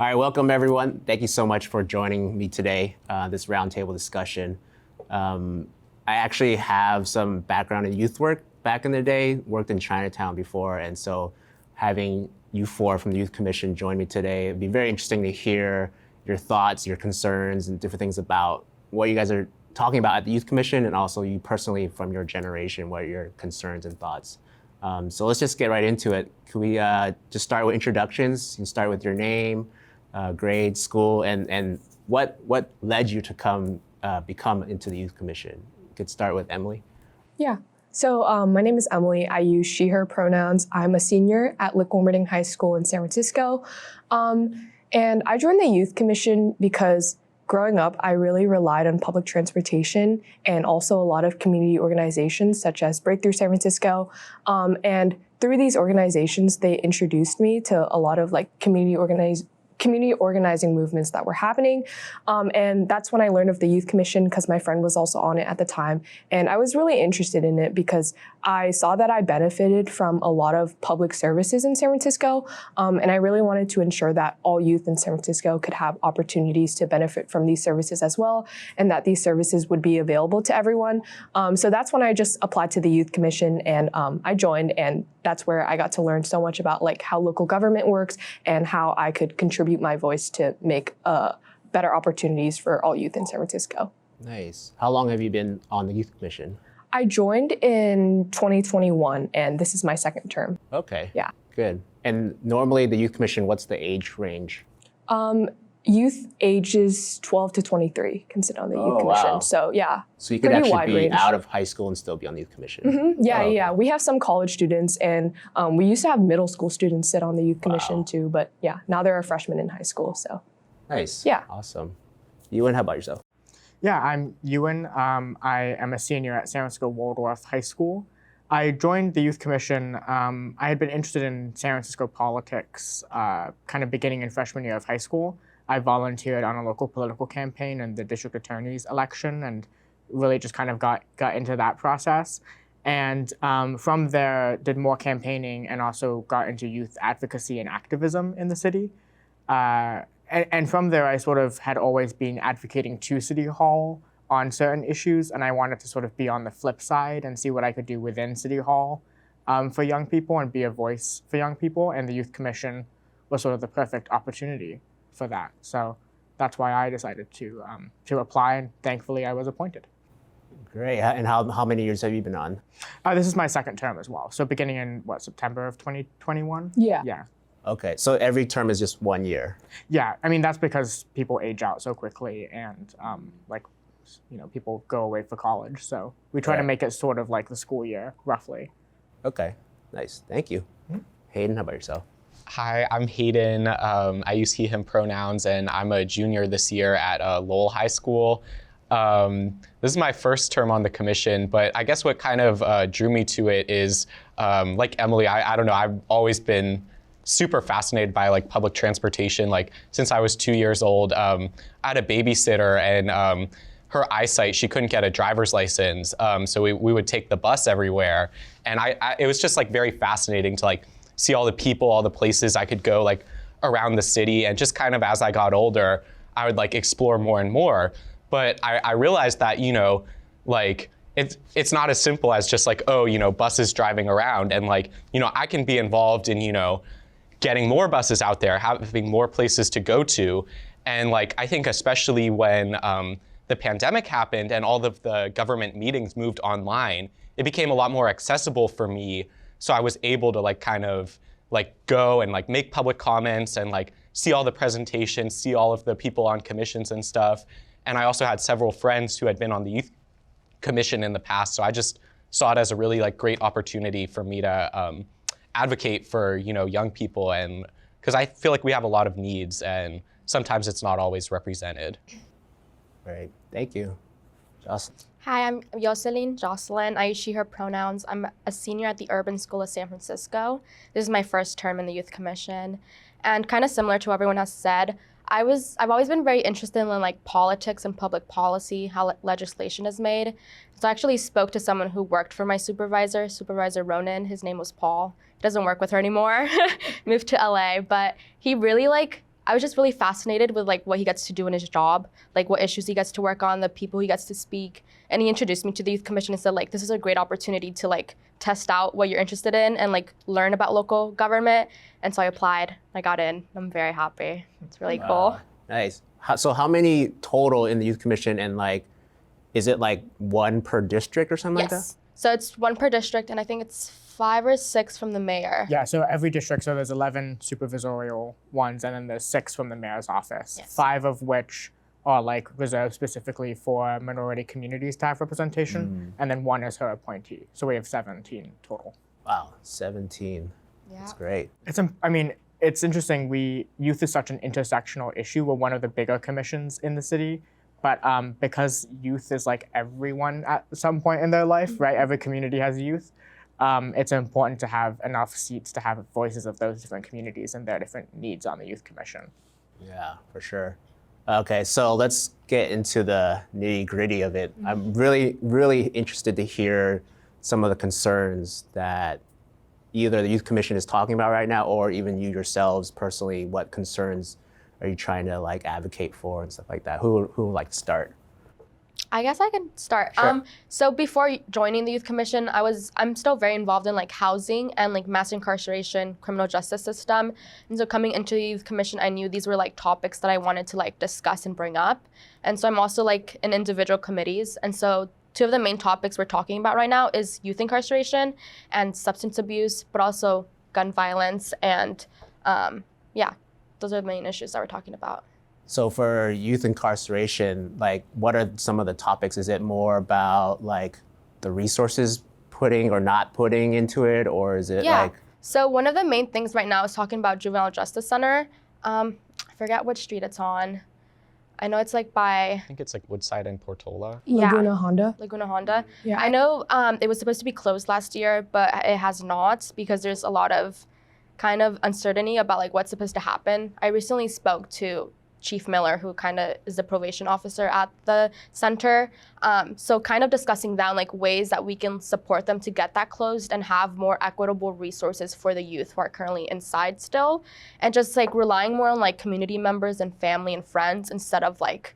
All right, welcome everyone. Thank you so much for joining me today, this roundtable discussion. I actually have some background in youth work back in the day, worked in Chinatown before, and so having you four from the Youth Commission join me today, it'd be very interesting to hear your thoughts, your concerns, and different things about what you guys are talking about at the Youth Commission, and also you personally from your generation, what are your concerns and thoughts. So let's just get right into it. Can we just start with introductions? You can start with your name, grade, school, and what led you to become into the Youth Commission? You could start with Emily. Yeah. So my name is Emily. I use she, her pronouns. I'm a senior at Wilmerding High School in San Francisco. And I joined the Youth Commission because growing up, I really relied on public transportation and also a lot of community organizations such as Breakthrough San Francisco. And through these organizations, they introduced me to a lot of community organizing movements that were happening. And that's when I learned of the Youth Commission because my friend was also on it at the time. And I was really interested in it because I saw that I benefited from a lot of public services in San Francisco. And I really wanted to ensure that all youth in San Francisco could have opportunities to benefit from these services as well, and that these services would be available to everyone. So that's when I just applied to the Youth Commission and I joined, and that's where I got to learn so much about how local government works and how I could contribute my voice to make better opportunities for all youth in San Francisco. Nice. How long have you been on the Youth Commission? I joined in 2021, and this is my second term. Okay. Yeah. Good. And normally the Youth Commission, what's the age range? Youth ages 12 to 23 can sit on the Youth Commission. Wow. So yeah. So you could actually be out of high school and still be on the Youth Commission. Mm-hmm. Yeah, yeah. We have some college students, and we used to have middle school students sit on the Youth Commission too. But yeah, now there are freshmen in high school. So nice. Yeah. Awesome. Ewan, how about yourself? Yeah, I'm Ewan. I am a senior at San Francisco Waldorf High School. I joined the Youth Commission. I had been interested in San Francisco politics kind of beginning in freshman year of high school. I volunteered on a local political campaign in the district attorney's election and really just kind of got into that process. And from there, did more campaigning and also got into youth advocacy and activism in the city. And from there, I sort of had always been advocating to City Hall on certain issues, and I wanted to sort of be on the flip side and see what I could do within City Hall for young people and be a voice for young people, and the Youth Commission was sort of the perfect opportunity for that. So that's why I decided to apply, and thankfully I was appointed. Great. And how many years have you been on? This is my second term as well. So beginning in, September of 2021? Yeah. Yeah. Okay, so every term is just 1 year? Yeah, I mean, that's because people age out so quickly and people go away for college. So we try to make it sort of like the school year, roughly. Okay, nice, thank you. Hayden, how about yourself? Hi, I'm Hayden. I use he, him pronouns, and I'm a junior this year at Lowell High School. This is my first term on the commission, but I guess what kind of drew me to it is, like Emily, I don't know, I've always been super fascinated by public transportation. Since I was 2 years old, I had a babysitter, and her eyesight, she couldn't get a driver's license. So we would take the bus everywhere. And it was just very fascinating to see all the people, all the places I could go around the city. And just kind of as I got older, I would explore more and more. But I realized that, it's not as simple as just buses driving around. And I can be involved in, getting more buses out there, having more places to go to. And I think especially when the pandemic happened and all of the government meetings moved online, it became a lot more accessible for me. So I was able to kind of go and make public comments and see all the presentations, see all of the people on commissions and stuff. And I also had several friends who had been on the Youth Commission in the past. So I just saw it as a really great opportunity for me to advocate for young people, and because I feel we have a lot of needs and sometimes it's not always represented. Great, thank you. Jocelyn. Hi, I'm Yoselin. I use she, her pronouns. I'm a senior at the Urban School of San Francisco. This is my first term in the Youth Commission. And kind of similar to what everyone has said, I've always been very interested in politics and public policy, how legislation is made. So I actually spoke to someone who worked for my Supervisor Ronan. His name was Paul. He doesn't work with her anymore, moved to LA, but he really I was just really fascinated with like what he gets to do in his job, like what issues he gets to work on, the people he gets to speak. And he introduced me to the Youth Commission and said like, this is a great opportunity to like test out what you're interested in and like learn about local government. And so I applied, I got in. I'm very happy. It's really cool. Nice. So how many total in the Youth Commission, and like, is it like one per district or something like that? Yes. So it's one per district, and I think it's 5 or 6 from the mayor. Yeah, so every district, so there's 11 supervisorial ones, and then there's 6 from the mayor's office, Yes. 5 of which are like reserved specifically for minority communities to have representation, and then 1 is her appointee. So we have 17 total. Wow, 17. Yeah. That's great. It's interesting. Youth is such an intersectional issue. We're one of the bigger commissions in the city, but because youth is like everyone at some point in their life, right? Every community has youth. It's important to have enough seats to have voices of those different communities and their different needs on the Youth Commission. Yeah, for sure. Okay, so let's get into the nitty-gritty of it. I'm really, really interested to hear some of the concerns that either the Youth Commission is talking about right now, or even you yourselves personally. What concerns are you trying to like advocate for and stuff like that? Who would like to start? I guess I can start. Sure. So before joining the Youth Commission, I'm still very involved in like housing and like mass incarceration, criminal justice system. And so coming into the Youth Commission, I knew these were like topics that I wanted to like discuss and bring up. And so I'm also like in individual committees. And so 2 of the main topics we're talking about right now is youth incarceration and substance abuse, but also gun violence. And those are the main issues that we're talking about. So for youth incarceration, like what are some of the topics? Is it more about like the resources putting or not putting into it, or is it like? So one of the main things right now is talking about Juvenile Justice Center. I forget which street it's on. I know it's like by... I think it's like Woodside and Portola. Laguna Honda. Laguna Honda. Yeah. I know it was supposed to be closed last year, but it has not, because there's a lot of kind of uncertainty about like what's supposed to happen. I recently spoke to Chief Miller, who kind of is the probation officer at the center. So kind of discussing down like ways that we can support them to get that closed and have more equitable resources for the youth who are currently inside still. And just like relying more on like community members and family and friends instead of like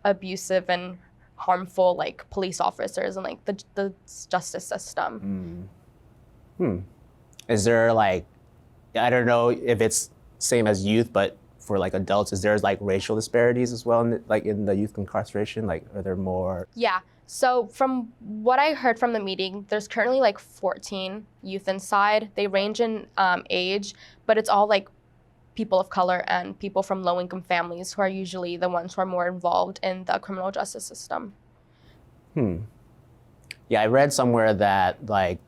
abusive and harmful like police officers and like the justice system. Is there like, I don't know if it's same as youth, but for like adults, is there like racial disparities as well in the youth incarceration? Like, are there more? Yeah. So from what I heard from the meeting, there's currently like 14 youth inside. They range in age, but it's all like people of color and people from low-income families who are usually the ones who are more involved in the criminal justice system. Yeah, I read somewhere that like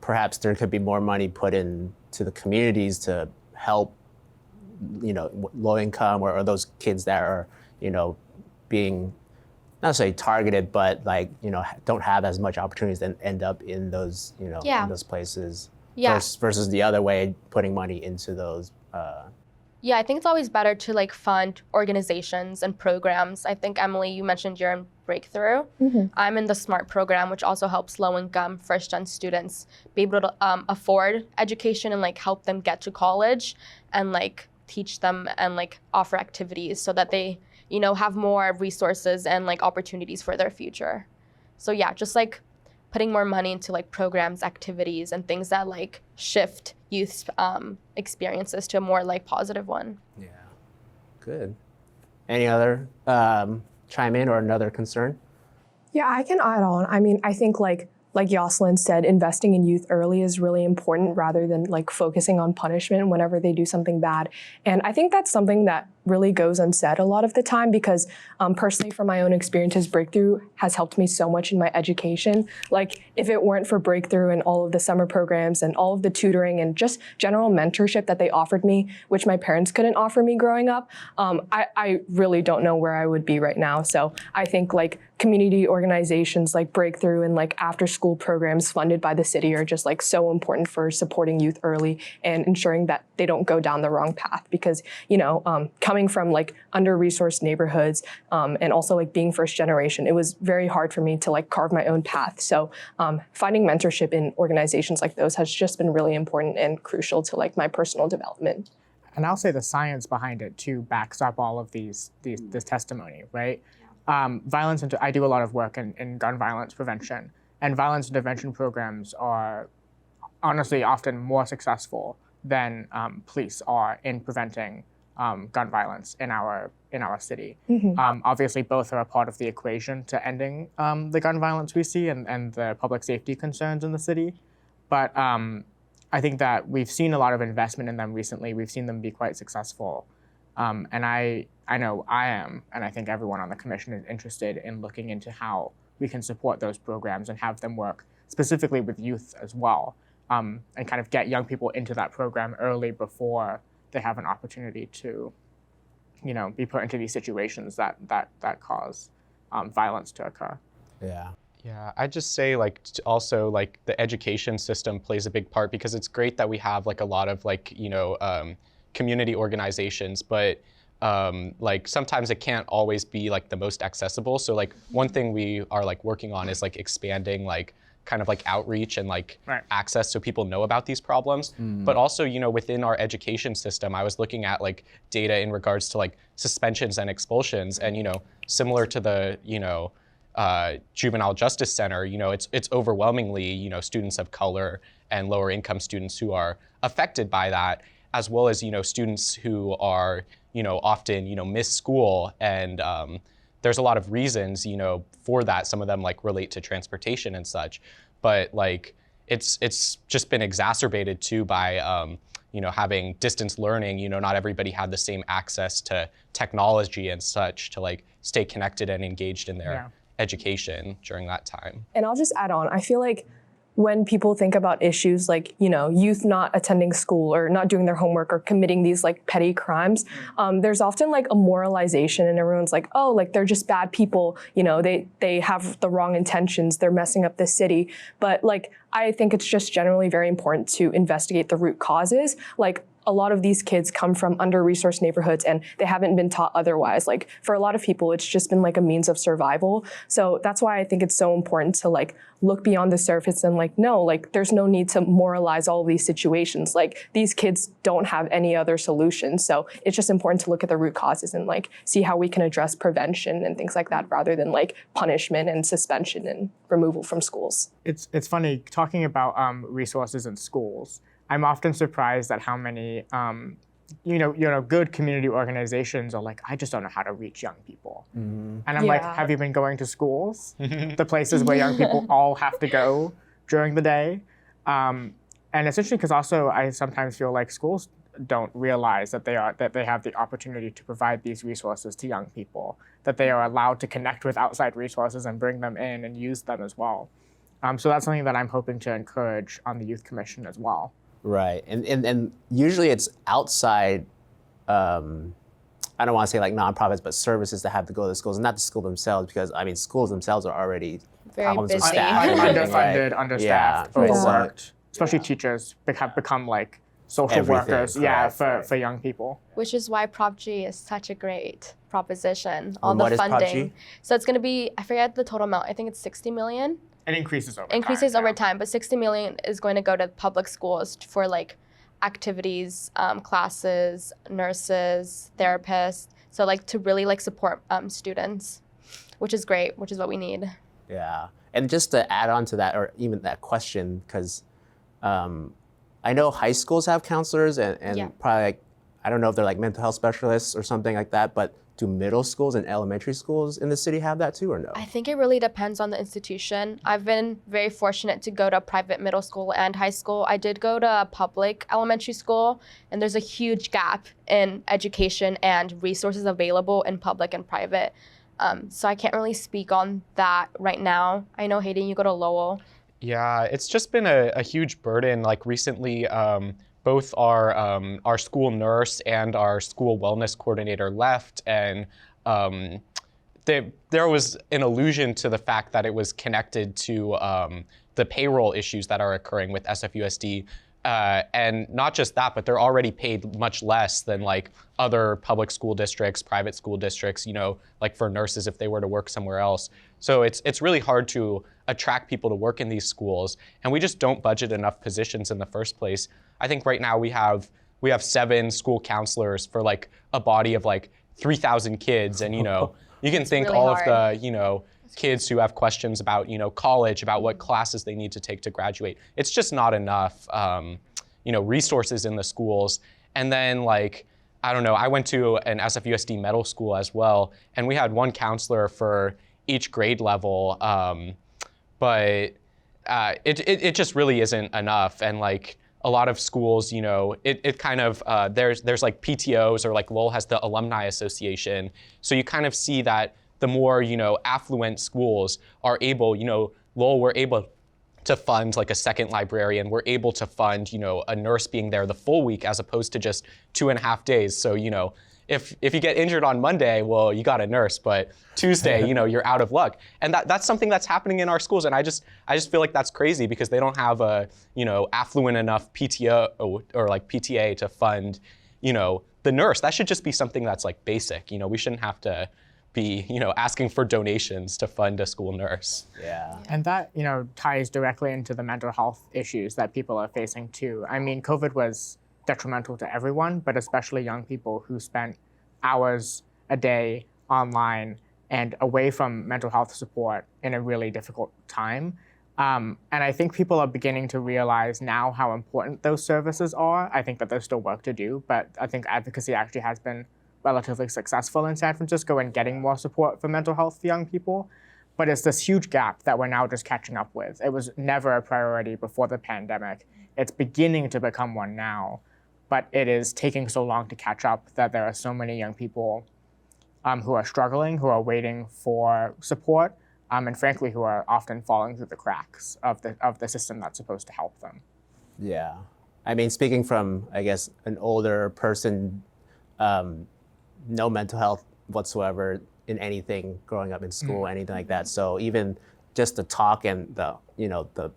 perhaps there could be more money put into the communities to help, low income or those kids that are, being not necessarily targeted, but like, don't have as much opportunities and end up in those, in those places. Yeah. Versus the other way, putting money into those. Yeah, I think it's always better to like fund organizations and programs. I think, Emily, you mentioned you're in Breakthrough. I'm in the SMART program, which also helps low-income first-gen students be able to afford education and like help them get to college and like teach them and like offer activities so that they, have more resources and like opportunities for their future. So yeah, just like putting more money into like programs, activities, and things that like shift youth's experiences to a more like positive one. Yeah, good. Any other chime in or another concern? Yeah, I can add on. I mean, I think like Yoselin said, investing in youth early is really important rather than like focusing on punishment whenever they do something bad. And I think that's something that really goes unsaid a lot of the time because personally from my own experiences, Breakthrough has helped me so much in my education. Like if it weren't for Breakthrough and all of the summer programs and all of the tutoring and just general mentorship that they offered me, which my parents couldn't offer me growing up, I really don't know where I would be right now. So I think like community organizations like Breakthrough and like after school programs funded by the city are just like so important for supporting youth early and ensuring that they don't go down the wrong path because, coming from like under-resourced neighborhoods and also like being first generation, it was very hard for me to like carve my own path. So finding mentorship in organizations like those has just been really important and crucial to like my personal development. and I'll say the science behind it too backs up all of this testimony, right? Violence, I do a lot of work in gun violence prevention, and violence intervention programs are honestly often more successful than police are in preventing gun violence in our city. Obviously, both are a part of the equation to ending the gun violence we see and the public safety concerns in the city. But I think that we've seen a lot of investment in them recently. We've seen them be quite successful. And I know I am, and I think everyone on the commission is interested in looking into how we can support those programs and have them work specifically with youth as well, and kind of get young people into that program early before they have an opportunity to, be put into these situations that cause violence to occur. Yeah. Yeah, I'd just say also the education system plays a big part, because it's great that we have a lot of community organizations, but sometimes it can't always be the most accessible. So one thing we are working on is expanding kind of outreach and access so people know about these problems. But also, within our education system, I was looking at data in regards to suspensions and expulsions, and similar to the juvenile justice center, it's overwhelmingly students of color and lower income students who are affected by that, as well as students who are often miss school, and there's a lot of reasons for that. Some of them relate to transportation and such, but it's just been exacerbated too by having distance learning. Not everybody had the same access to technology and such to stay connected and engaged in their education during that time. And I'll just add on, I feel like when people think about issues like, youth not attending school or not doing their homework or committing these petty crimes, there's often a moralization, and everyone's oh, they're just bad people, they have the wrong intentions, they're messing up the city. But I think it's just generally very important to investigate the root causes. A lot of these kids come from under-resourced neighborhoods, and they haven't been taught otherwise. For a lot of people, it's just been a means of survival. So that's why I think it's so important to look beyond the surface and no, there's no need to moralize all of these situations. These kids don't have any other solution. So it's just important to look at the root causes and see how we can address prevention and things like that, rather than punishment and suspension and removal from schools. It's funny talking about resources in schools. I'm often surprised at how many, good community organizations are I just don't know how to reach young people. And I'm have you been going to schools? The places where young people all have to go during the day? And it's interesting because also I sometimes feel schools don't realize that they have the opportunity to provide these resources to young people, that they are allowed to connect with outside resources and bring them in and use them as well. So that's something that I'm hoping to encourage on the Youth Commission as well. Right, and usually it's outside, I don't want to say nonprofits, but services that have to go to the schools, not the school themselves, because schools themselves are already very problems with busy. staff. Underfunded, understaffed, overworked. Especially Yeah. teachers have become social Everything, workers, for young people. Which is why Prop G is such a great proposition. All And the what is Prop funding. G? So it's going to be, I forget the total amount. I think it's 60 million. It increases over Over time, but 60 million is going to go to public schools for activities, classes, nurses, therapists. So to really support students, which is great, which is what we need. Yeah, and just to add on to that, or even that question, because I know high schools have counselors, and probably I don't know if they're mental health specialists or something like that, but do middle schools and elementary schools in the city have that too, or no? I think it really depends on the institution. I've been very fortunate to go to a private middle school and high school. I did go to a public elementary school, and there's a huge gap in education and resources available in public and private. So I can't really speak on that right now. I know, Hayden, you go to Lowell. Yeah, it's just been a huge burden. Recently, both our school nurse and our school wellness coordinator left, and there was an allusion to the fact that it was connected to the payroll issues that are occurring with SFUSD. And not just that, but they're already paid much less than other public school districts, private school districts, for nurses if they were to work somewhere else. So it's really hard to attract people to work in these schools, and we just don't budget enough positions in the first place. I think right now we have we have 7 school counselors for like a body of like 3,000 kids. And, you know, you can think really all hard. of the, you know, kids who have questions about, you know, college, about what classes they need to take to graduate. It's just not enough, you know, resources in the schools. And then like, I don't know, I went to an SFUSD middle school as well, and we had 1 counselor for each grade level, but it just really isn't enough. And like a lot of schools, you know, it kind of, there's like PTOs, or like Lowell has the Alumni Association. So you kind of see that the more, you know, affluent schools are able, you know, Lowell, we're able to fund like a second librarian. We're able to fund, you know, a nurse being there the full week as opposed to just 2.5 days. So, you know, if you get injured on Monday, well, you got a nurse, but Tuesday, you know, you're out of luck. And that's something that's happening in our schools. And I just feel like that's crazy because they don't have a, you know, affluent enough PTO or like PTA to fund, you know, the nurse. That should just be something that's like basic. You know, we shouldn't have to be, you know, asking for donations to fund a school nurse. Yeah. And that, you know, ties directly into the mental health issues that people are facing too. I mean, COVID was detrimental to everyone, but especially young people who spent hours a day online and away from mental health support in a really difficult time. And I think people are beginning to realize now how important those services are. I think that there's still work to do, but I think advocacy actually has been relatively successful in San Francisco in getting more support for mental health for young people. But it's this huge gap that we're now just catching up with. It was never a priority before the pandemic. It's beginning to become one now, but it is taking so long to catch up that there are so many young people who are struggling, who are waiting for support, and frankly, who are often falling through the cracks of the system that's supposed to help them. Yeah. I mean, speaking from, I guess, an older person, no mental health whatsoever in anything growing up in school, anything like that. So even just the talk and the, you know, the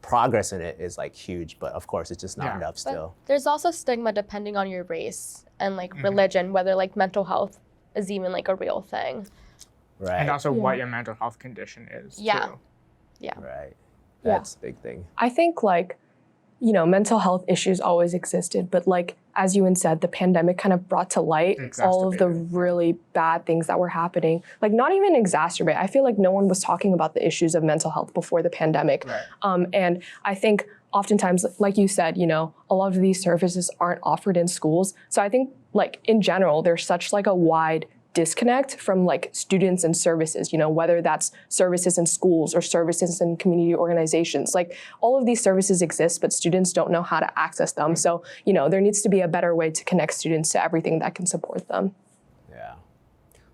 progress in it is like huge, but of course it's just not enough still. But there's also stigma depending on your race and like religion, whether like mental health is even like a real thing. Right. And also what your mental health condition is too. Yeah. Right. That's a big thing. I think like, you know, mental health issues always existed, but like, as Ewan said, the pandemic kind of brought to light all of the really bad things that were happening. Like not even exacerbate. I feel like no one was talking about the issues of mental health before the pandemic. Right. And I think oftentimes, like you said, you know, a lot of these services aren't offered in schools. So I think like in general, there's such like a wide disconnect from like students and services, you know, whether that's services in schools or services in community organizations. Like all of these services exist, but students don't know how to access them. So, you know, there needs to be a better way to connect students to everything that can support them. Yeah.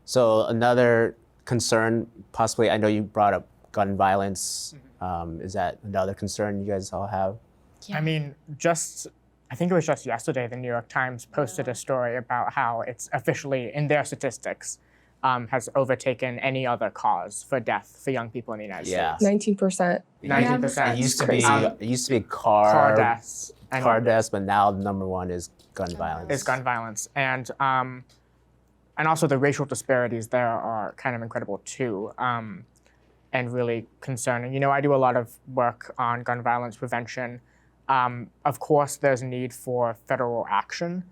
So another concern, possibly, I know you brought up gun violence. Is that another concern you guys all have? I mean, I think it was just yesterday, the New York Times posted a story about how it's officially, in their statistics, has overtaken any other cause for death for young people in the United States. 19%. 19%. It used to be car deaths. But now number one is gun violence. It's gun violence. And also the racial disparities there are kind of incredible too, and really concerning. You know, I do a lot of work on gun violence prevention. Of course, there's a need for federal action.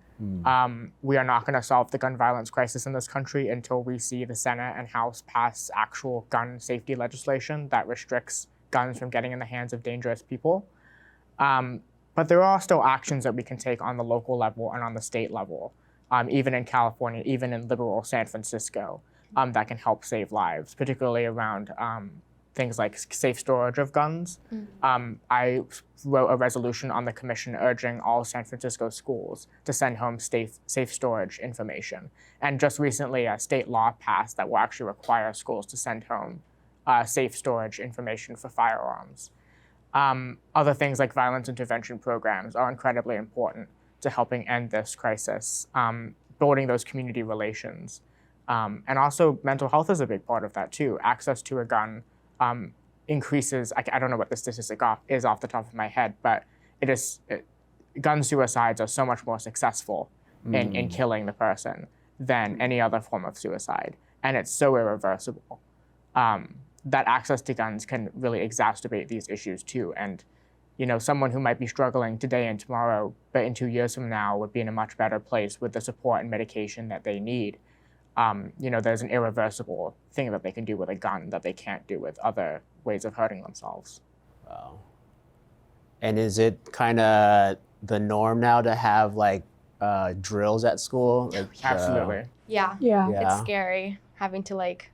We are not going to solve the gun violence crisis in this country until we see the Senate and House pass actual gun safety legislation that restricts guns from getting in the hands of dangerous people. But there are still actions that we can take on the local level and on the state level, even in California, even in liberal San Francisco, that can help save lives, particularly around things like safe storage of guns. I wrote a resolution on the commission urging all San Francisco schools to send home safe storage information. And just recently, a state law passed that will actually require schools to send home safe storage information for firearms. Other things like violence intervention programs are incredibly important to helping end this crisis, building those community relations. And also mental health is a big part of that too. Access to a gun increases, I don't know what the statistic is off the top of my head, but gun suicides are so much more successful in killing the person than any other form of suicide. And it's so irreversible that access to guns can really exacerbate these issues too. And someone who might be struggling today and tomorrow, but in 2 years from now would be in a much better place with the support and medication that they need. There's an irreversible thing that they can do with a gun that they can't do with other ways of hurting themselves. Wow. And is it kind of the norm now to have like drills at school? Like, Absolutely. Yeah. Yeah. It's scary having to like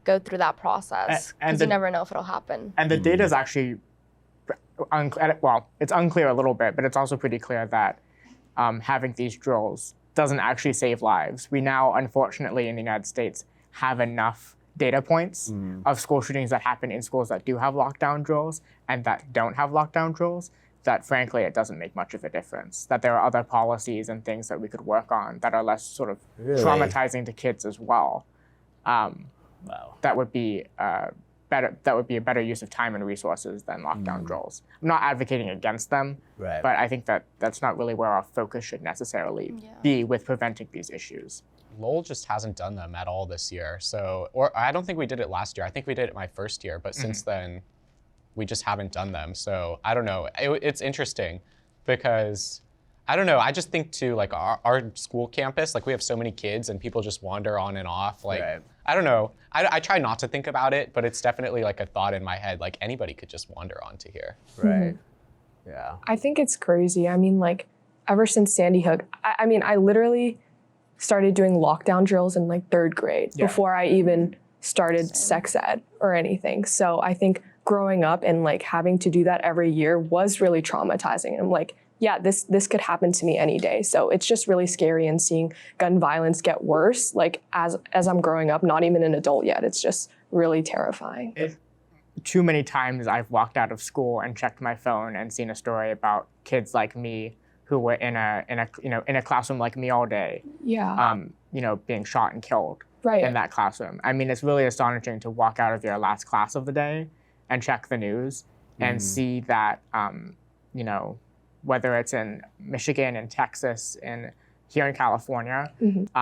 go through that process because you never know if it'll happen. And the data is actually it's unclear a little bit, but it's also pretty clear that having these drills doesn't actually save lives. We now, unfortunately, in the United States, have enough data points of school shootings that happen in schools that do have lockdown drills and that don't have lockdown drills, that frankly, it doesn't make much of a difference. That there are other policies and things that we could work on that are less sort of traumatizing to kids as well. That would be better. That would be a better use of time and resources than lockdown drills. I'm not advocating against them, but I think that that's not really where our focus should necessarily be with preventing these issues. Lowell just hasn't done them at all this year. Or I don't think we did it last year. I think we did it my first year, but since then, we just haven't done them. So I don't know. It's interesting because I don't know. I just think too, like our school campus, like we have so many kids and people just wander on and off. Like, I don't know. I try not to think about it, but it's definitely like a thought in my head. Like anybody could just wander onto here. Right. Yeah. I think it's crazy. I mean, like ever since Sandy Hook, I literally started doing lockdown drills in like 3rd grade before I even started sex ed or anything. So I think growing up and like having to do that every year was really traumatizing. And I'm like, yeah, this could happen to me any day. So it's just really scary, and seeing gun violence get worse, like as I'm growing up, not even an adult yet, it's just really terrifying. Too many times I've walked out of school and checked my phone and seen a story about kids like me who were in a classroom like me all day. Yeah. Being shot and killed in that classroom. I mean, it's really astonishing to walk out of your last class of the day and check the news and see that, whether it's in Michigan and Texas and here in California, it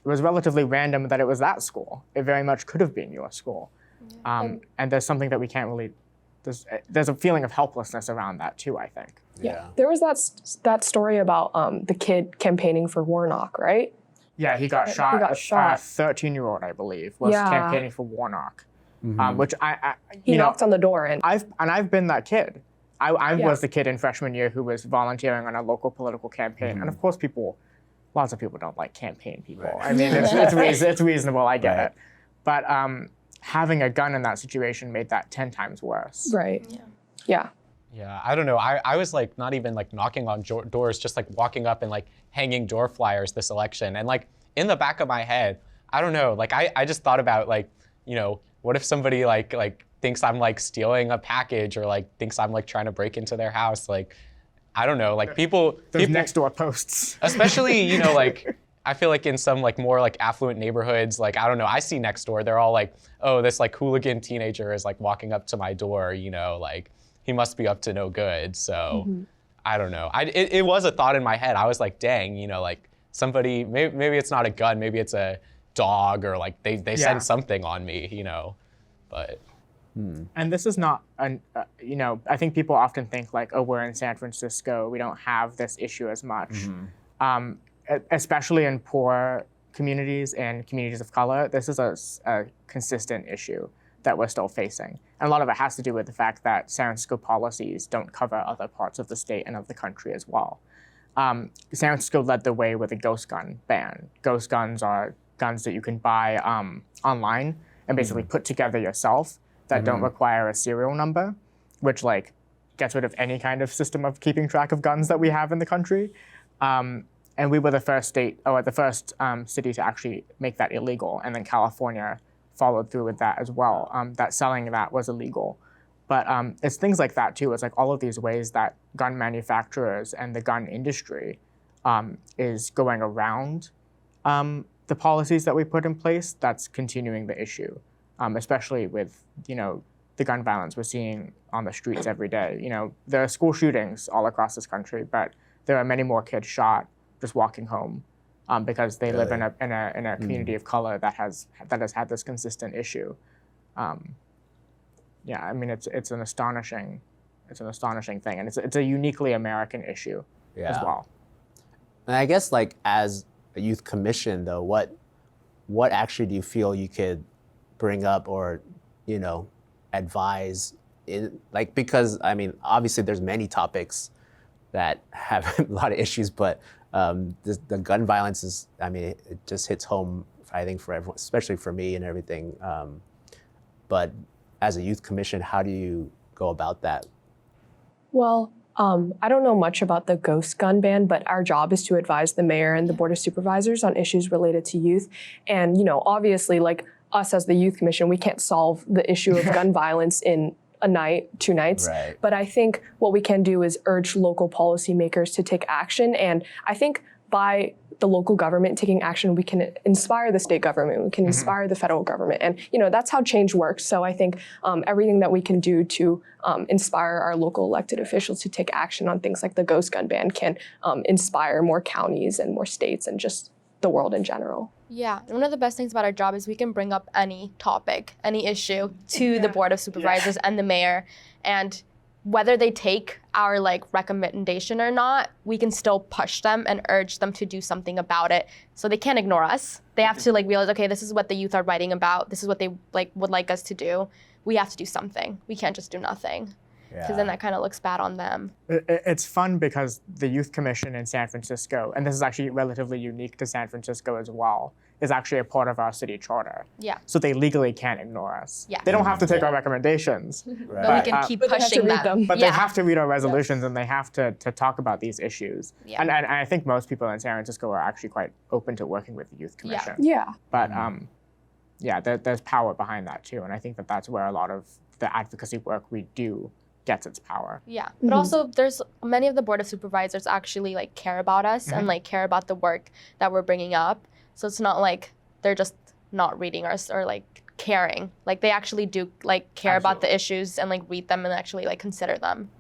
was relatively random that it was that school. It very much could have been your school. And there's something that we can't really, there's a feeling of helplessness around that too, I think. Yeah. There was that story about the kid campaigning for Warnock, right? Yeah, he got shot. He got shot. A 13-year-old, I believe, was campaigning for Warnock, which he knocked on the door and I've been that kid. I was the kid in freshman year who was volunteering on a local political campaign, and of course, lots of people don't like campaign people. Right. I mean, it's reasonable. I get it, but having a gun in that situation made that 10 times worse. Right. Yeah. Yeah, I don't know. I was like not even like knocking on doors, just like walking up and like hanging door flyers this election. And like in the back of my head, I don't know, like I just thought about like, what if somebody like thinks I'm like stealing a package or like thinks I'm like trying to break into their house. Like, I don't know, like people next door posts. Especially, like I feel like in some like more like affluent neighborhoods, like, I don't know, I see next door, they're all like, oh, this like hooligan teenager is like walking up to my door, like he must be up to no good. So I don't know. It was a thought in my head. I was like, dang, like somebody, maybe it's not a gun, maybe it's a dog or like they send something on me, but. And this is not, I think people often think like, oh, we're in San Francisco, we don't have this issue as much. Especially in poor communities and communities of color, this is a consistent issue that we're still facing. And a lot of it has to do with the fact that San Francisco policies don't cover other parts of the state and of the country as well. San Francisco led the way with a ghost gun ban. Ghost guns are guns that you can buy online and basically put together yourself that don't require a serial number, which like gets rid of any kind of system of keeping track of guns that we have in the country. And we were the first city to actually make that illegal. And then California followed through with that as well, that selling that was illegal. But it's things like that too. It's like all of these ways that gun manufacturers and the gun industry is going around the policies that we put in place that's continuing the issue, especially with, the gun violence we're seeing on the streets every day. There are school shootings all across this country, but there are many more kids shot just walking home because they live in a community of color that has had this consistent issue. I mean, it's an astonishing It's an astonishing thing, and it's a uniquely American issue as well. And I guess like as a youth commission though, what actually do you feel you could bring up or, you know, advise in, like, because I mean, obviously there's many topics that have a lot of issues, but the gun violence is, I mean, it just hits home, I think, for everyone, especially for me and everything. But as a youth commission, how do you go about that? Well, I don't know much about the ghost gun ban, but our job is to advise the mayor and the board of supervisors on issues related to youth. And, you know, obviously, like us as the youth commission, we can't solve the issue of gun violence in a night, 2 nights. Right. But I think what we can do is urge local policymakers to take action. And I think by the local government taking action, we can inspire the state government, we can inspire the federal government. And, you know, that's how change works. So I think everything that we can do to inspire our local elected officials to take action on things like the ghost gun ban can inspire more counties and more states and just the world in general. Yeah, one of the best things about our job is we can bring up any topic, any issue to the board of supervisors and the mayor, and whether they take our like recommendation or not, we can still push them and urge them to do something about it. So they can't ignore us. They have to like realize, okay, this is what the youth are writing about. This is what they like would like us to do. We have to do something. We can't just do nothing, because then that kind of looks bad on them. It's fun because the Youth Commission in San Francisco, and this is actually relatively unique to San Francisco as well, is actually a part of our city charter. Yeah. So they legally can't ignore us. Yeah. They don't have to take our recommendations. But we can keep pushing them. But they have to read our resolutions and they have to talk about these issues. Yeah. And I think most people in San Francisco are actually quite open to working with the Youth Commission. Yeah. But there's power behind that too. And I think that that's where a lot of the advocacy work we do gets its power. Yeah, but also there's many of the board of supervisors actually like care about us and like care about the work that we're bringing up. So it's not like they're just not reading us or like caring. Like they actually do like care about the issues and like read them and actually like consider them.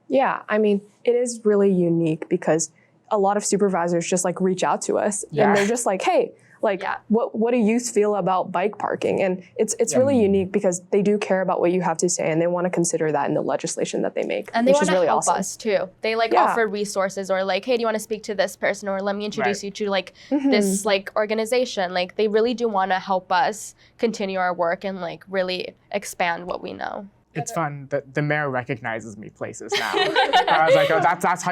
Yeah, I mean, it is really unique because a lot of supervisors just like reach out to us and they're just like, hey, like what do youth feel about bike parking? And it's really unique because they do care about what you have to say and they want to consider that in the legislation that they make. And they want to really help awesome. us too. They like offer resources or like, hey, do you want to speak to this person or let me introduce you to like this like organization? Like they really do want to help us continue our work and like really expand what we know. It's fun that the mayor recognizes me places now. I was like, oh, that's how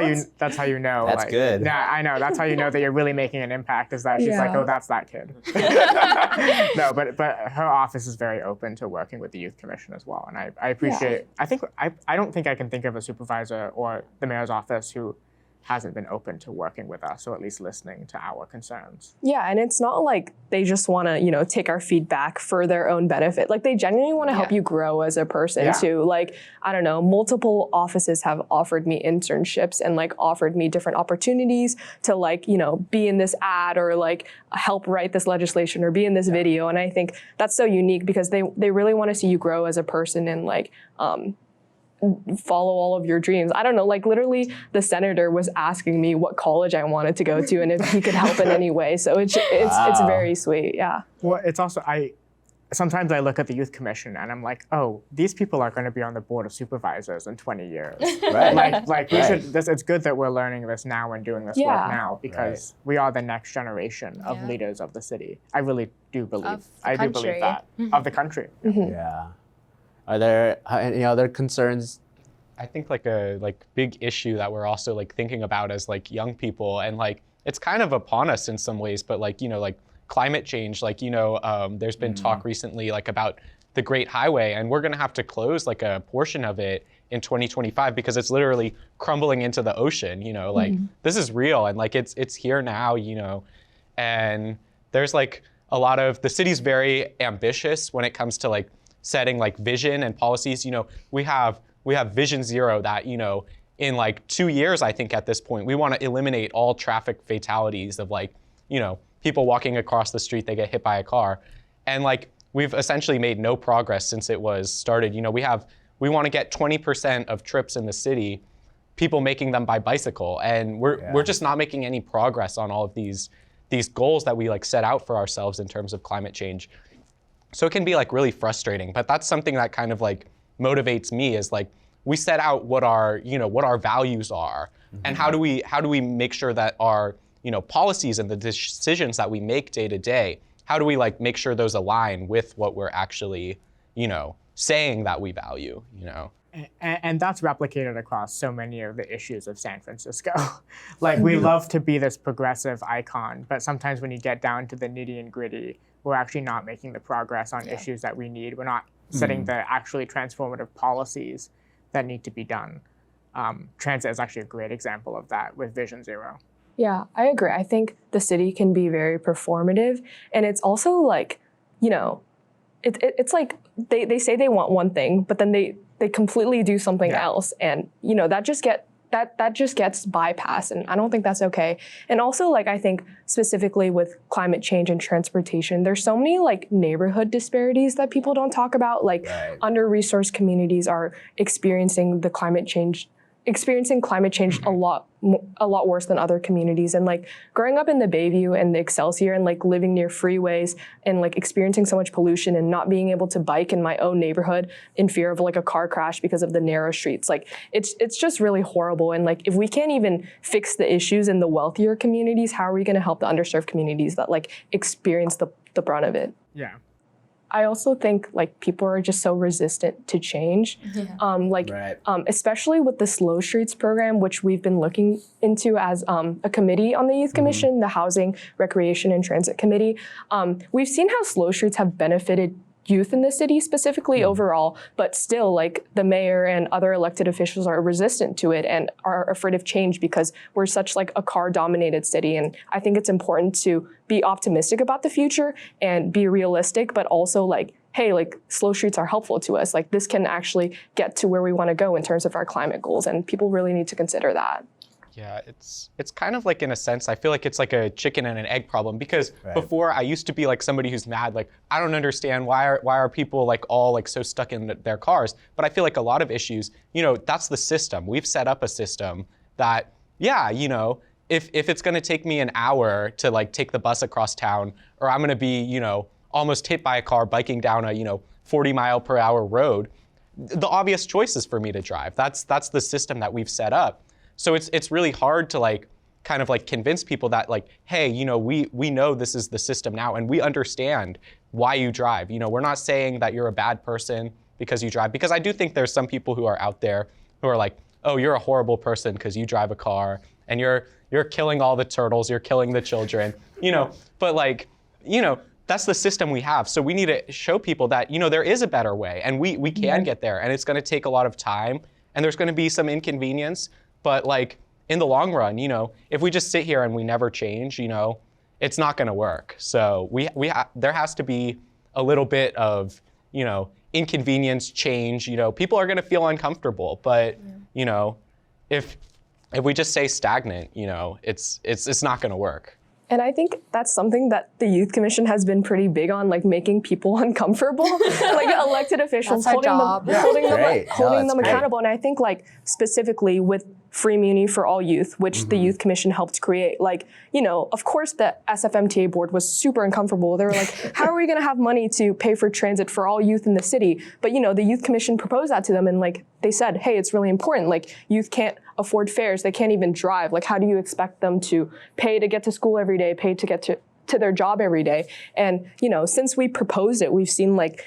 you know. That's like, good. Yeah, I know. That's how you know that you're really making an impact. Is that she's like, oh, that's that kid. No, but her office is very open to working with the Youth Commission as well, and I appreciate. I don't think I can think of a supervisor or the mayor's office who hasn't been open to working with us, or at least listening to our concerns. Yeah, and it's not like they just want to, you know, take our feedback for their own benefit. Like they genuinely want to help you grow as a person too. Like, I don't know, multiple offices have offered me internships and like offered me different opportunities to like, you know, be in this ad or like help write this legislation or be in this video. And I think that's so unique because they really want to see you grow as a person and like, follow all of your dreams. I don't know, like literally the senator was asking me what college I wanted to go to and if he could help in any way. So it's very sweet, yeah. Well, it's also, sometimes I look at the Youth Commission and I'm like, oh, these people are going to be on the board of supervisors in 20 years. Right. We should, it's good that we're learning this now and doing this work now because we are the next generation of leaders of the city. I really do believe, that, of the country. Yeah. Are there any other concerns? I think like a big issue that we're also like thinking about as like young people, and like it's kind of upon us in some ways, but like, you know, like climate change, like, you know, there's been talk recently like about the Great Highway, and we're gonna have to close like a portion of it in 2025 because it's literally crumbling into the ocean, you know, like this is real and like it's here now, you know, and there's like a lot of, the city's very ambitious when it comes to like setting like vision and policies. You know, we have Vision Zero that, you know, in like 2 years, I think at this point, we want to eliminate all traffic fatalities of like, you know, people walking across the street, they get hit by a car. And like, we've essentially made no progress since it was started. You know, we want to get 20% of trips in the city, people making them by bicycle. And we're just not making any progress on all of these goals that we like set out for ourselves in terms of climate change. So it can be like really frustrating, but that's something that kind of like motivates me is like, we set out what our values are, and how do we make sure that our policies and the decisions that we make day to day, how do we like make sure those align with what we're actually saying that we value, And that's replicated across so many of the issues of San Francisco. Like, we love to be this progressive icon, but sometimes when you get down to the nitty and gritty, we're actually not making the progress on issues that we need. We're not setting the actually transformative policies that need to be done. Transit is actually a great example of that with Vision Zero. Yeah, I agree. I think the city can be very performative, and it's also like, it's like they say they want one thing, but then they completely do something else, and that just gets bypassed, and I don't think that's okay. And also, like, I think specifically with climate change and transportation, there's so many like neighborhood disparities that people don't talk about. Like, under-resourced communities are experiencing climate change a lot worse than other communities. And like growing up in the Bayview and the Excelsior and like living near freeways and like experiencing so much pollution and not being able to bike in my own neighborhood in fear of like a car crash because of the narrow streets, like it's just really horrible. And like if we can't even fix the issues in the wealthier communities, how are we going to help the underserved communities that like experience the brunt of it? Yeah. I also think like people are just so resistant to change, especially with the Slow Streets program, which we've been looking into as a committee on the Youth Commission, the Housing, Recreation, and Transit Committee. We've seen how Slow Streets have benefited youth in the city specifically overall, but still like the mayor and other elected officials are resistant to it and are afraid of change because we're such like a car dominated city. And I think it's important to be optimistic about the future and be realistic, but also like, hey, like Slow Streets are helpful to us. Like this can actually get to where we want to go in terms of our climate goals, and people really need to consider that. Yeah, it's kind of like, in a sense, I feel like it's like a chicken and an egg problem, because before I used to be like somebody who's mad, like I don't understand why are people like all like so stuck in their cars. But I feel like a lot of issues, that's the system. We've set up a system that, if it's going to take me an hour to like take the bus across town, or I'm going to be, almost hit by a car biking down a 40-mile-per-hour road, the obvious choice is for me to drive. That's the system that we've set up. So it's really hard to like kind of like convince people that like, hey, we know this is the system now, and we understand why you drive. We're not saying that you're a bad person because you drive, because I do think there's some people who are out there who are like, oh, you're a horrible person because you drive a car and you're killing all the turtles, you're killing the children, but like, that's the system we have. So we need to show people that, there is a better way, and we can get there, and it's going to take a lot of time, and there's going to be some inconvenience. But like in the long run, if we just sit here and we never change, it's not going to work. So there has to be a little bit of, inconvenience, change. People are going to feel uncomfortable. But if we just stay stagnant, it's not going to work. And I think that's something that the Youth Commission has been pretty big on, like making people uncomfortable, like elected officials holding them accountable. And I think like specifically with Free Muni for all youth, which the Youth Commission helped create, like, of course the SFMTA board was super uncomfortable. They were like, how are we gonna have money to pay for transit for all youth in the city? But the Youth Commission proposed that to them, and like they said, hey, it's really important. Like youth can't afford fares, they can't even drive. Like how do you expect them to pay to get to school every day, pay to get to their job every day? And since we proposed it, we've seen like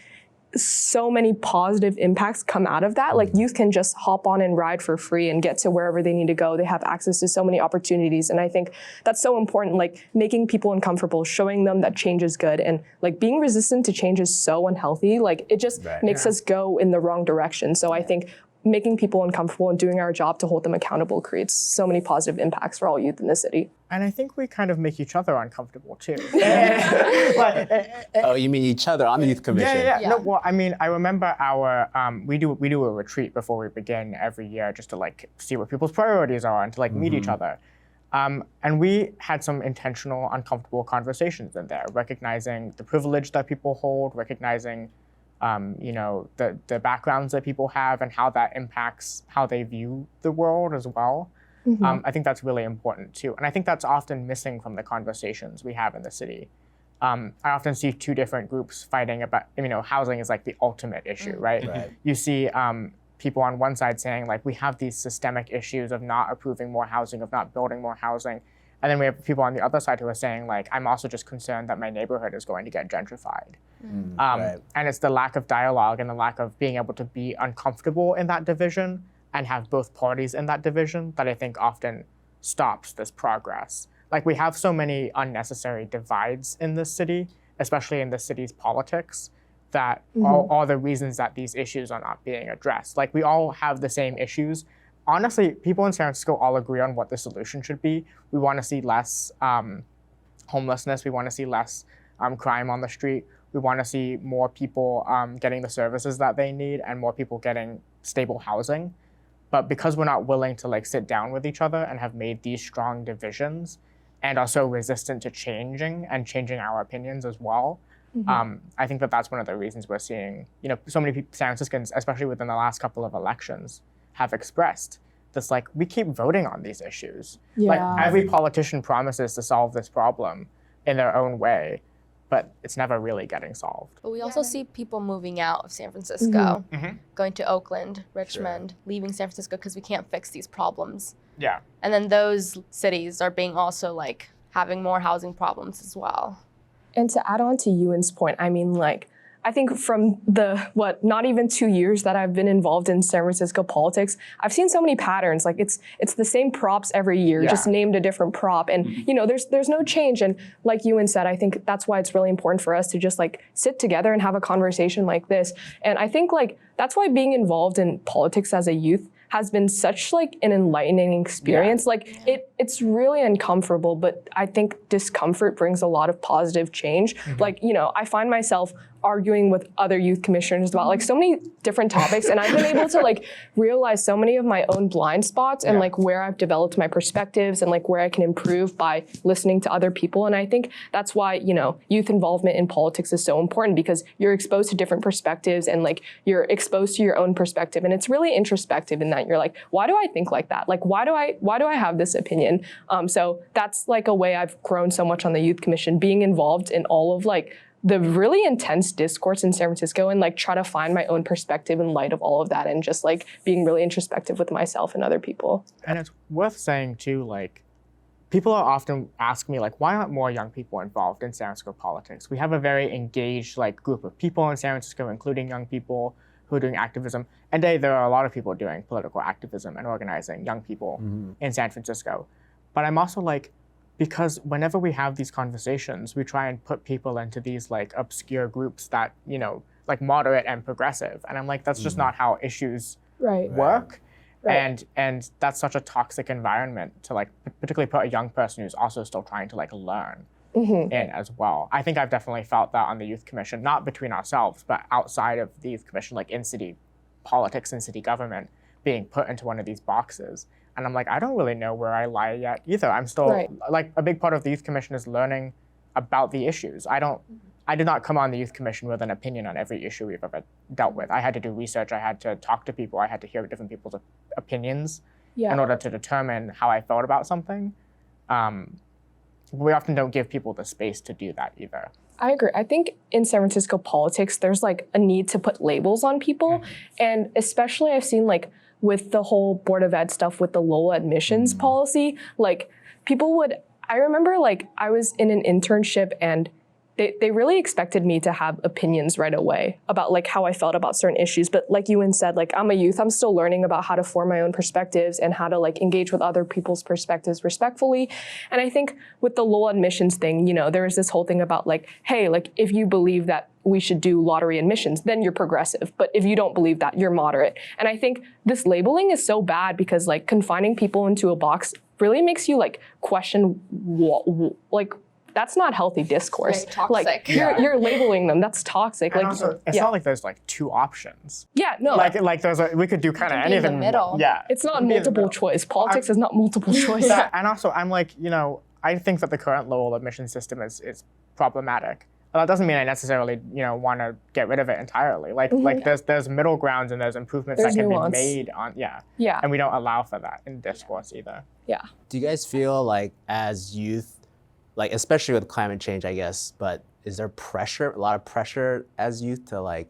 so many positive impacts come out of that. Like youth can just hop on and ride for free and get to wherever they need to go. They have access to so many opportunities. And I think that's so important, like making people uncomfortable, showing them that change is good, and like being resistant to change is so unhealthy. Like it just makes us go in the wrong direction. So I think making people uncomfortable and doing our job to hold them accountable creates so many positive impacts for all youth in the city. And I think we kind of make each other uncomfortable too. Oh, you mean each other on the Youth Commission? Yeah. No, well, I mean, I remember our we do a retreat before we begin every year, just to like see what people's priorities are and to like meet each other. And we had some intentional uncomfortable conversations in there, recognizing the privilege that people hold, recognizing the backgrounds that people have and how that impacts how they view the world as well. I think that's really important too. And I think that's often missing from the conversations we have in the city. I often see two different groups fighting about, housing is like the ultimate issue, right? You see people on one side saying like, we have these systemic issues of not approving more housing, of not building more housing. And then we have people on the other side who are saying like, I'm also just concerned that my neighborhood is going to get gentrified. Right. And it's the lack of dialogue and the lack of being able to be uncomfortable in that division and have both parties in that division that I think often stops this progress. Like we have so many unnecessary divides in this city, especially in the city's politics, that are the reasons that these issues are not being addressed. Like we all have the same issues. Honestly, people in San Francisco all agree on what the solution should be. We want to see less homelessness. We want to see less crime on the street. We want to see more people getting the services that they need and more people getting stable housing. But because we're not willing to like sit down with each other and have made these strong divisions and are so resistant to changing our opinions as well, I think that that's one of the reasons we're seeing, so many people, San Franciscans, especially within the last couple of elections, have expressed this like, we keep voting on these issues. Like every politician promises to solve this problem in their own way, but it's never really getting solved. But we also see people moving out of San Francisco, going to Oakland, Richmond, leaving San Francisco because we can't fix these problems. Yeah. And then those cities are being also like having more housing problems as well. And to add on to Ewan's point, I mean, like, I think from the, not even 2 years that I've been involved in San Francisco politics, I've seen so many patterns. Like it's the same props every year, just named a different prop. And, there's no change. And like Ewan said, I think that's why it's really important for us to just like sit together and have a conversation like this. And I think like, that's why being involved in politics as a youth has been such like an enlightening experience. Like it's really uncomfortable, but I think discomfort brings a lot of positive change. Like, I find myself arguing with other youth commissioners about like so many different topics, and I've been able to like realize so many of my own blind spots and like where I've developed my perspectives and like where I can improve by listening to other people. And I think that's why, youth involvement in politics is so important, because you're exposed to different perspectives and like you're exposed to your own perspective. And it's really introspective in that you're like, why do I think like that? Like, why do I have this opinion? So that's like a way I've grown so much on the Youth Commission, being involved in all of like the really intense discourse in San Francisco and like try to find my own perspective in light of all of that and just like being really introspective with myself and other people. And it's worth saying too, like, people are often asking me like, why aren't more young people involved in San Francisco politics? We have a very engaged like group of people in San Francisco, including young people who are doing activism. And there are a lot of people doing political activism and organizing, young people in San Francisco. But I'm also like, because whenever we have these conversations, we try and put people into these like obscure groups that, like moderate and progressive. And I'm like, that's just not how issues work. Right. And that's such a toxic environment to like, particularly put a young person who's also still trying to like learn in as well. I think I've definitely felt that on the Youth Commission, not between ourselves, but outside of the Youth Commission, like in city politics and city government, being put into one of these boxes. And I'm like, I don't really know where I lie yet either. I'm still, like, a big part of the Youth Commission is learning about the issues. I did not come on the Youth Commission with an opinion on every issue we've ever dealt with. I had to do research. I had to talk to people. I had to hear different people's opinions in order to determine how I felt about something. We often don't give people the space to do that either. I agree. I think in San Francisco politics, there's like a need to put labels on people. And especially I've seen like with the whole Board of Ed stuff with the Lola admissions policy, like I remember like I was in an internship and they really expected me to have opinions right away about like how I felt about certain issues. But like Ewan said, like I'm a youth, I'm still learning about how to form my own perspectives and how to like engage with other people's perspectives respectfully. And I think with the Lowell admissions thing, there was this whole thing about like, hey, like if you believe that we should do lottery admissions, then you're progressive. But if you don't believe that, you're moderate. And I think this labeling is so bad because like confining people into a box really makes you like question that's not healthy discourse. Very toxic. Like you're labeling them. That's toxic. And like also, it's not like there's like two options. Yeah, no. Like there's we could do kind of anything. In the middle. Yeah. It's not multiple choice. Politics is not multiple choice. And also, I'm like, I think that the current Lowell admission system is problematic. But that doesn't mean I necessarily, want to get rid of it entirely. Like there's middle grounds and there's improvements that can be made on. Yeah. And we don't allow for that in discourse either. Yeah. Do you guys feel like as youth, like especially with climate change, I guess, but is there a lot of pressure as youth to like,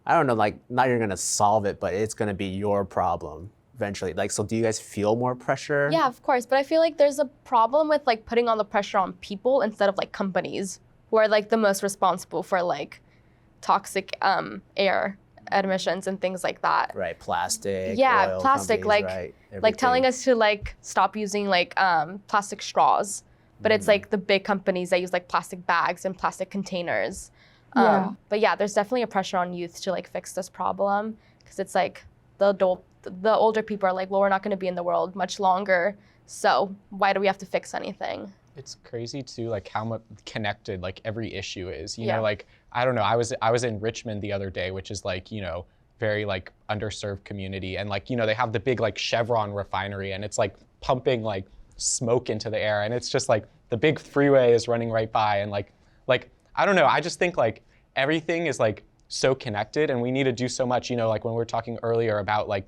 I don't know, like, not you're gonna solve it, but it's gonna be your problem eventually. Like, so do you guys feel more pressure? Yeah, of course. But I feel like there's a problem with like putting all the pressure on people instead of like companies who are like the most responsible for like toxic air emissions and things like that. Right, plastic. Yeah, oil plastic, companies, like right, like telling everything. us to like stop using like plastic straws, but it's like the big companies that use like plastic bags and plastic containers. Yeah. But yeah, there's definitely a pressure on youth to like fix this problem because it's like the older people are like, well, we're not going to be in the world much longer, so why do we have to fix anything? It's crazy too, like how much connected like every issue is. You Yeah. know, like I don't know. I was in Richmond the other day, which is like very like underserved community, and like they have the big like Chevron refinery, and it's like pumping like smoke into the air, and it's just like the big freeway is running right by, and like I don't know. I just think like everything is like so connected, and we need to do so much. Like when we were talking earlier about like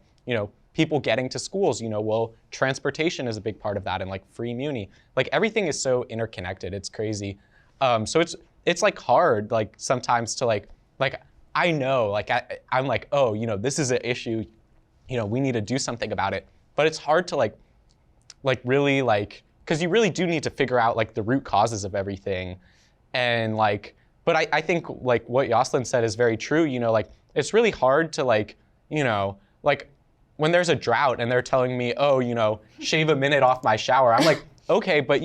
people getting to schools, well, transportation is a big part of that, and like free Muni. Like everything is so interconnected. It's crazy. So it's like hard like sometimes to like I know like I'm like, oh, this is an issue. We need to do something about it. But it's hard to like really like, because you really do need to figure out like the root causes of everything. And like, but I think like what Yoselin said is very true. Like it's really hard to like, like when there's a drought and they're telling me, oh, shave a minute off my shower. I'm like, okay, but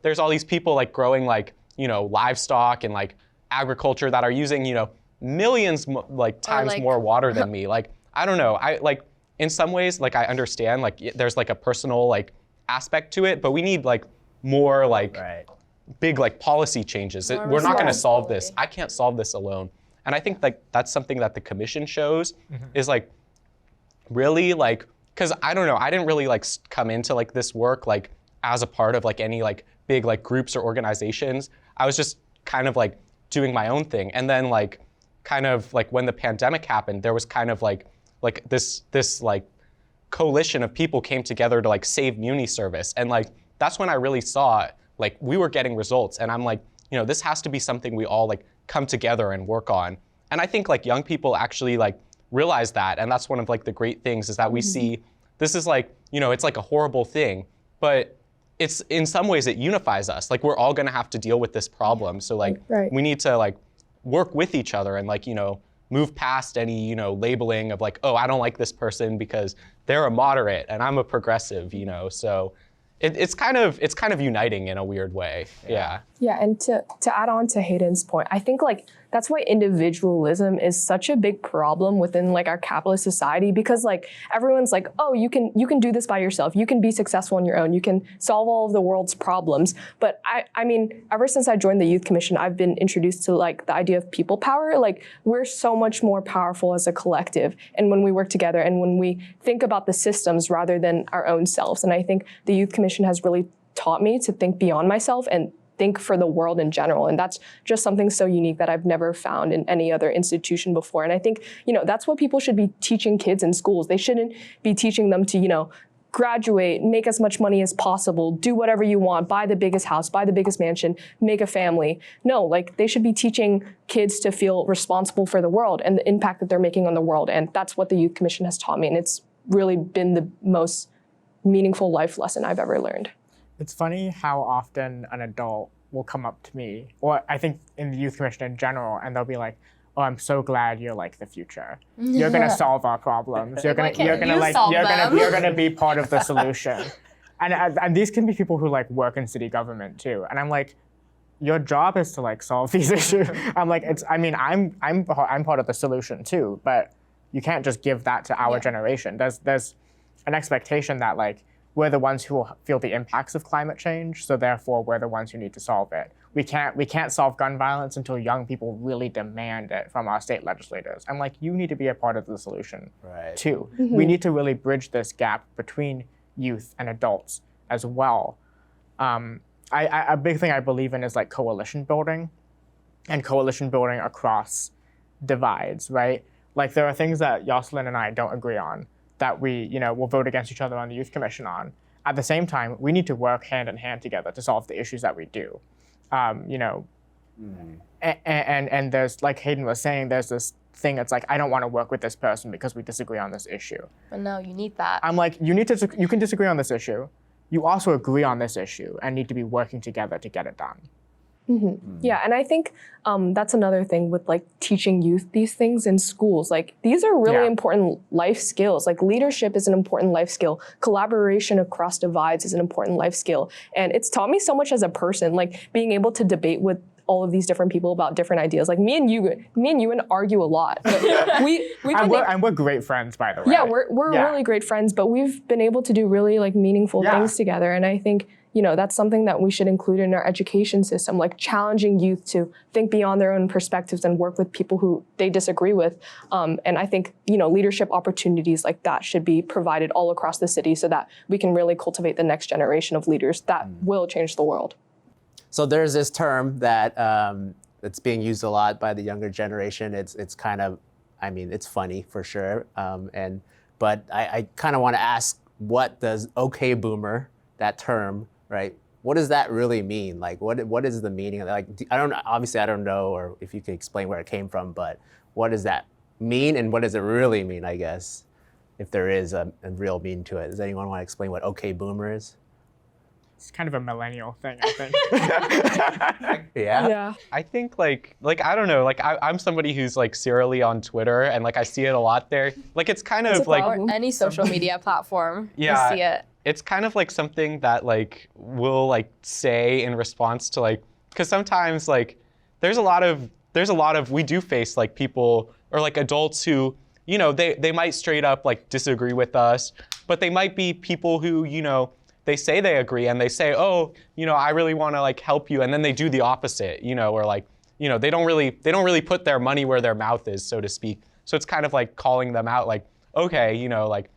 there's all these people like growing like, livestock and like agriculture that are using, millions like times like- more water than me. Like, I don't know. I like in some ways, like I understand like there's like a personal like aspect to it, but we need like more like Right. big like policy changes. More We're not going to solve responsibility. this. I can't solve this alone. And I think like that's something that the commission shows is like really like, because I don't know, I didn't really like come into like this work like as a part of like any like big like groups or organizations. I was just kind of like doing my own thing. And then like kind of like when the pandemic happened, there was kind of like this like coalition of people came together to like save Muni service. And like that's when I really saw like we were getting results. And I'm like, this has to be something we all like come together and work on. And I think like young people actually like realize that. And that's one of like the great things is that we see this is like, it's like a horrible thing, but it's in some ways it unifies us. Like we're all gonna have to deal with this problem. So like Right. we need to like work with each other and like, move past any, labeling of like, oh, I don't like this person because they're a moderate and I'm a progressive, so it's kind of uniting in a weird way. Yeah. Yeah, and to add on to Hayden's point, I think like that's why individualism is such a big problem within like our capitalist society, because like everyone's like, oh, you can do this by yourself, you can be successful on your own, you can solve all of the world's problems. But I mean, ever since I joined the Youth Commission, I've been introduced to like the idea of people power. Like we're so much more powerful as a collective, and when we work together and when we think about the systems rather than our own selves. And I think the Youth Commission has really taught me to think beyond myself and think for the world in general. And that's just something so unique that I've never found in any other institution before. And I think, that's what people should be teaching kids in schools. They shouldn't be teaching them to, graduate, make as much money as possible, do whatever you want, buy the biggest house, buy the biggest mansion, make a family. No, like they should be teaching kids to feel responsible for the world and the impact that they're making on the world. And that's what the Youth Commission has taught me. And it's really been the most meaningful life lesson I've ever learned. It's funny how often an adult will come up to me, or I think in the Youth Commission in general, and they'll be like, "Oh, I'm so glad you're like the future. You're gonna solve our problems. You're gonna be part of the solution." And these can be people who like work in city government too. And I'm like, your job is to like solve these issues. I'm like, I'm part of the solution too, but you can't just give that to our generation. There's an expectation that like we're the ones who will feel the impacts of climate change, so therefore we're the ones who need to solve it. We can't solve gun violence until young people really demand it from our state legislators. I'm like, you need to be a part of the solution too. We need to really bridge this gap between youth and adults as well. A big thing I believe in is like coalition building, and coalition building across divides, right? Like there are things that Yoselin and I don't agree on that we, will vote against each other on the Youth Commission on. At the same time, we need to work hand in hand together to solve the issues that we do. And there's, like Hayden was saying, there's this thing. It's like, I don't want to work with this person because we disagree on this issue. But no, you need that. I'm like, you can disagree on this issue. You also agree on this issue and need to be working together to get it done. Yeah, and I think that's another thing with like teaching youth these things in schools. Like these are really important life skills. Like leadership is an important life skill. Collaboration across divides is an important life skill. And it's taught me so much as a person, like being able to debate with all of these different people about different ideas. Like me and Ewan argue a lot. But we're great friends, by the way. Yeah, we're really great friends, but we've been able to do really like meaningful things together. And I think, you know, that's something that we should include in our education system, like challenging youth to think beyond their own perspectives and work with people who they disagree with. And I think, you know, leadership opportunities like that should be provided all across the city so that we can really cultivate the next generation of leaders that will change the world. So there's this term that it's being used a lot by the younger generation. It's kind of, I mean, it's funny for sure. But I kind of want to ask, what does "okay boomer," that term, right? What does that really mean? Like, what is the meaning of that? Like, obviously I don't know, or if you could explain where it came from, but what does that mean, and what does it really mean, I guess, if there is a real meaning to it? Does anyone want to explain what "okay boomer" is? It's kind of a millennial thing, I think. Yeah. I think like I don't know, like I'm somebody who's like serially on Twitter, and like I see it a lot there. Like it's kind of like Or any social media platform. You see it. It's kind of like something that like we'll like say in response to like, because sometimes like there's a lot of we do face like people or like adults who, you know, they might straight up like disagree with us, but they might be people who, you know, they say they agree and they say, oh, you know, I really want to like help you, and then they do the opposite, you know, or like, you know, they don't really put their money where their mouth is, so to speak. So it's kind of like calling them out, like, okay, you know, like,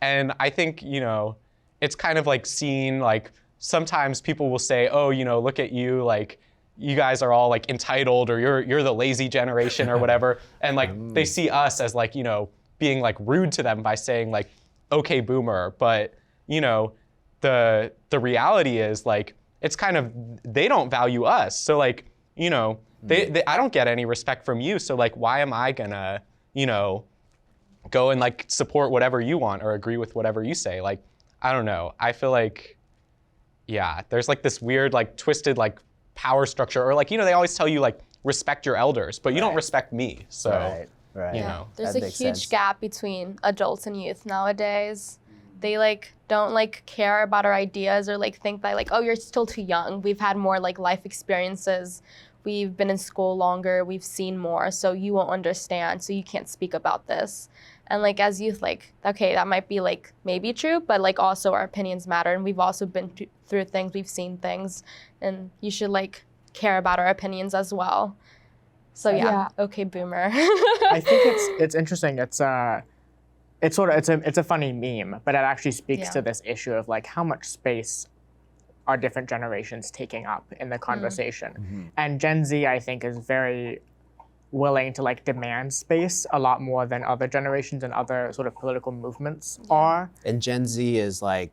and I think, you know, it's kind of like seen, like sometimes people will say, oh, you know, look at you, like you guys are all like entitled, or you're the lazy generation or whatever, and like they see us as like, you know, being like rude to them by saying like, okay boomer, but you know, the reality is like, it's kind of, they don't value us. So like, you know, I don't get any respect from you. So like, why am I gonna, you know, go and like support whatever you want or agree with whatever you say? Like, I don't know. I feel like, yeah, there's like this weird, like twisted, like power structure, or like, you know, they always tell you like, respect your elders, but you don't respect me. So, you know. There's a huge gap between adults and youth nowadays. They like don't like care about our ideas, or like think that like, oh, you're still too young. We've had more like life experiences. We've been in school longer. We've seen more, so you won't understand. So you can't speak about this. And like as youth, like, okay, that might be like maybe true, but like also our opinions matter, and we've also been through things. We've seen things, and you should like care about our opinions as well. So yeah. Okay, boomer. I think it's interesting. It's a funny meme, but it actually speaks to this issue of like how much space are different generations taking up in the conversation. And Gen Z, I think, is very willing to like demand space a lot more than other generations and other sort of political movements are. And Gen Z is like,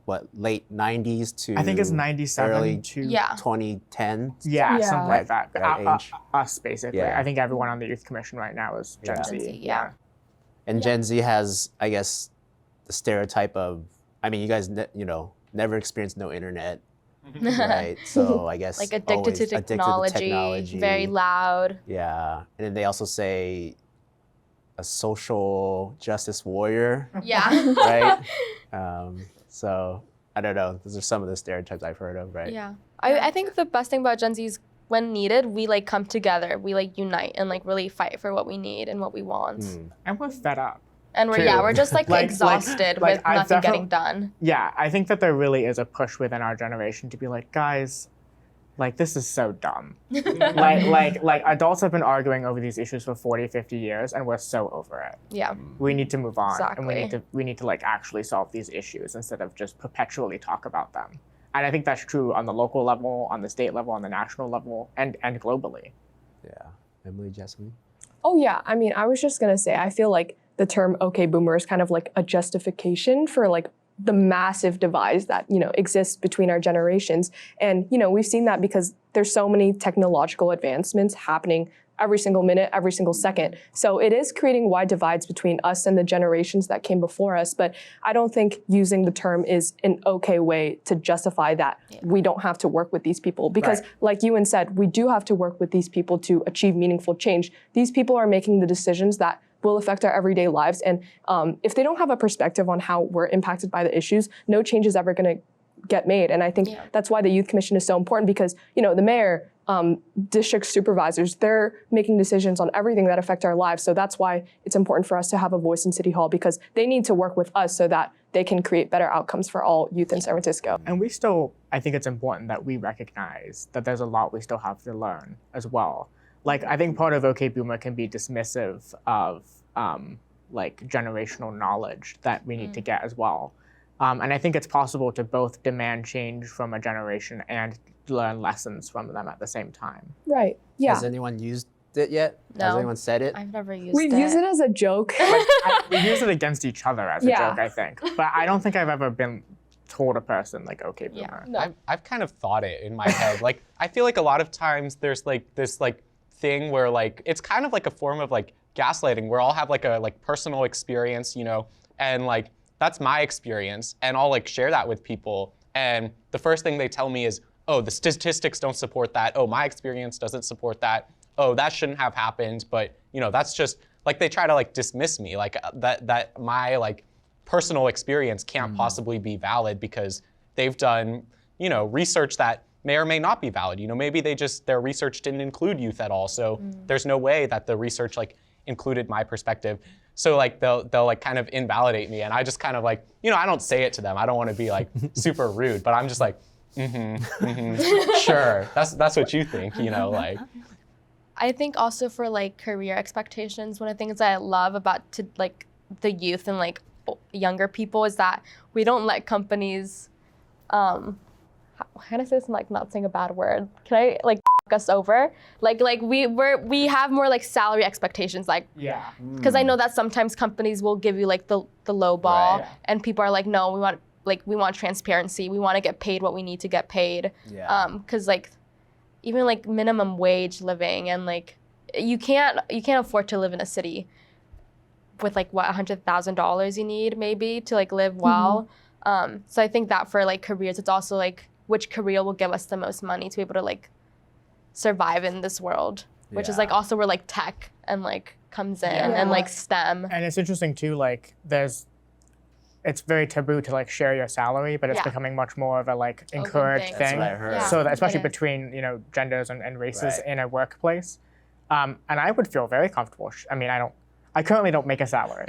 what, late 90s to I think it's 97 early to 2010. Yeah, something like that. Age. Us, basically. Yeah. I think everyone on the Youth Commission right now is Gen Z. Yeah. And Gen Z has, I guess, the stereotype of, I mean, you guys, you know, never experienced no internet, right? So I guess like addicted to technology, very loud. Yeah, and then they also say a social justice warrior. Yeah. Right? So I don't know. Those are some of the stereotypes I've heard of, right? Yeah. I think the best thing about Gen Z is when needed, we like come together, we like unite and like really fight for what we need and what we want. And we're fed up. And we're just like exhausted with nothing getting done. Yeah, I think that there really is a push within our generation to be like, guys, like this is so dumb. like adults have been arguing over these issues for 40, 50 years, and we're so over it. Yeah. We need to move on. Exactly. And we need to like actually solve these issues instead of just perpetually talk about them. And I think that's true on the local level, on the state level, on the national level, and globally. Yeah. Emily, Joselin? Oh yeah, I mean, I was just gonna say, I feel like the term "okay boomer" is kind of like a justification for like the massive divide that, you know, exists between our generations. And, you know, we've seen that because there's so many technological advancements happening every single minute, every single second. So it is creating wide divides between us and the generations that came before us. But I don't think using the term is an okay way to justify that we don't have to work with these people. Because like Ewan said, we do have to work with these people to achieve meaningful change. These people are making the decisions that will affect our everyday lives. And if they don't have a perspective on how we're impacted by the issues, no change is ever going to get made. And I think that's why the Youth Commission is so important, because, you know, the mayor, district supervisors, they're making decisions on everything that affect our lives. So that's why it's important for us to have a voice in City Hall, because they need to work with us so that they can create better outcomes for all youth in San Francisco. And we still, I think it's important that we recognize that there's a lot we still have to learn as well. Like, I think part of OK Boomer can be dismissive of like generational knowledge that we need to get as well. And I think it's possible to both demand change from a generation and learn lessons from them at the same time. Right. Yeah. Has anyone used it yet? No. Has anyone said it? I've never used it. We've used it as a joke. We use it against each other as a joke, I think. But I don't think I've ever been told a person like, OK Boomer. No. I've kind of thought it in my head. Like, I feel like a lot of times there's like this like thing where like, it's kind of like a form of like gaslighting, where I'll have like a like personal experience, you know, and like, that's my experience, and I'll like share that with people. And the first thing they tell me is, oh, the statistics don't support that. Oh, my experience doesn't support that. Oh, that shouldn't have happened. But, you know, that's just like, they try to like dismiss me, like that my like personal experience can't possibly be valid because they've done, you know, research that may or may not be valid. You know, maybe their research didn't include youth at all. So there's no way that the research like included my perspective. So like they'll like kind of invalidate me, and I just kind of like, you know, I don't say it to them. I don't want to be like super rude, but I'm just like, sure, that's what you think, you know, like. I think also for like career expectations, one of the things that I love about like the youth and like younger people is that we don't let companies, how can I say this and like not saying a bad word? Can I like us over? Like we have more like salary expectations, like, because I know that sometimes companies will give you like the low ball, and people are like, no, we want transparency. We want to get paid what we need to get paid. Because like even like minimum wage living, and like you can't afford to live in a city with like what $100,000 you need maybe to like live well. So I think that for like careers, it's also like which career will give us the most money to be able to like survive in this world, which is like also where like tech and like comes in and like STEM. And it's interesting too, like it's very taboo to like share your salary, but it's becoming much more of a like encouraged thing. That's what I heard. So that especially between, you know, genders and races in a workplace. And I would feel very comfortable. I mean, I currently don't make a salary,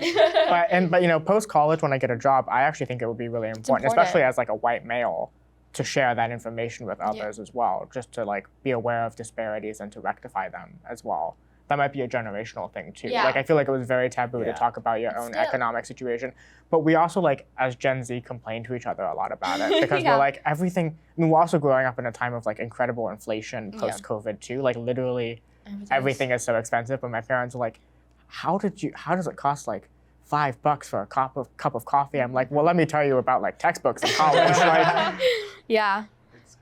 but you know, post college when I get a job, I actually think it would be really important, especially as like a white male, to share that information with others as well, just to like be aware of disparities and to rectify them as well. That might be a generational thing too. Like I feel like it was very taboo to talk about your own economic situation, but we also like as Gen Z complain to each other a lot about it because we're like everything. I mean, we're also growing up in a time of like incredible inflation post COVID too. Like literally everything is so expensive. But my parents were like, how does it cost like $5 for a cup of coffee? I'm like, well, let me tell you about like textbooks in college. Like,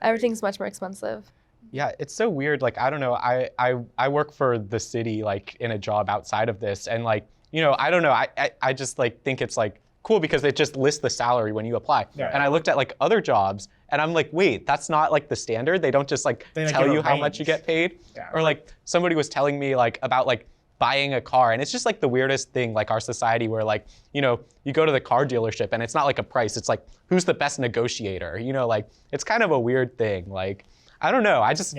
everything's much more expensive. Yeah, it's so weird. Like, I don't know. I work for the city, like in a job outside of this, and like, you know, I don't know. I just like think it's like cool because it just lists the salary when you apply. And I looked at like other jobs, and I'm like, wait, that's not like the standard. They don't just like tell you how much you get paid. Or like somebody was telling me like about like buying a car, and it's just like the weirdest thing, like our society where like, you know, you go to the car dealership and it's not like a price, it's like who's the best negotiator, you know, like it's kind of a weird thing. Like, I don't know, I just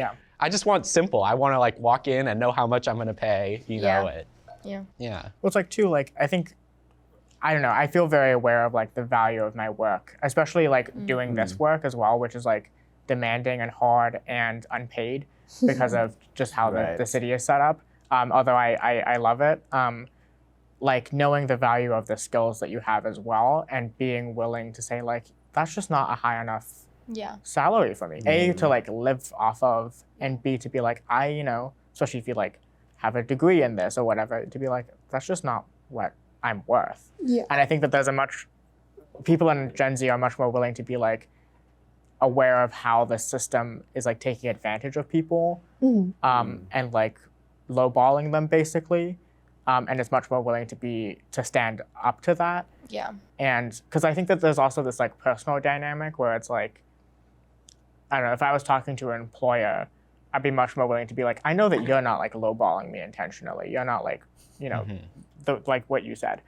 want simple. I want to like walk in and know how much I'm gonna pay, you know it. Yeah. Well, it's like too, like I think, I don't know, I feel very aware of like the value of my work, especially like doing this work as well, which is like demanding and hard and unpaid because of just how the city is set up. Although I love it, like knowing the value of the skills that you have as well and being willing to say like, that's just not a high enough salary for me. A, to like live off of, and B, to be like, you know, especially if you like have a degree in this or whatever, to be like, that's just not what I'm worth. And I think that people in Gen Z are much more willing to be like aware of how the system is like taking advantage of people and like lowballing them basically, and is much more willing to stand up to that. Yeah. And because I think that there's also this like personal dynamic where it's like, I don't know, if I was talking to an employer, I'd be much more willing to be like, I know that you're not like lowballing me intentionally. You're not like, like what you said.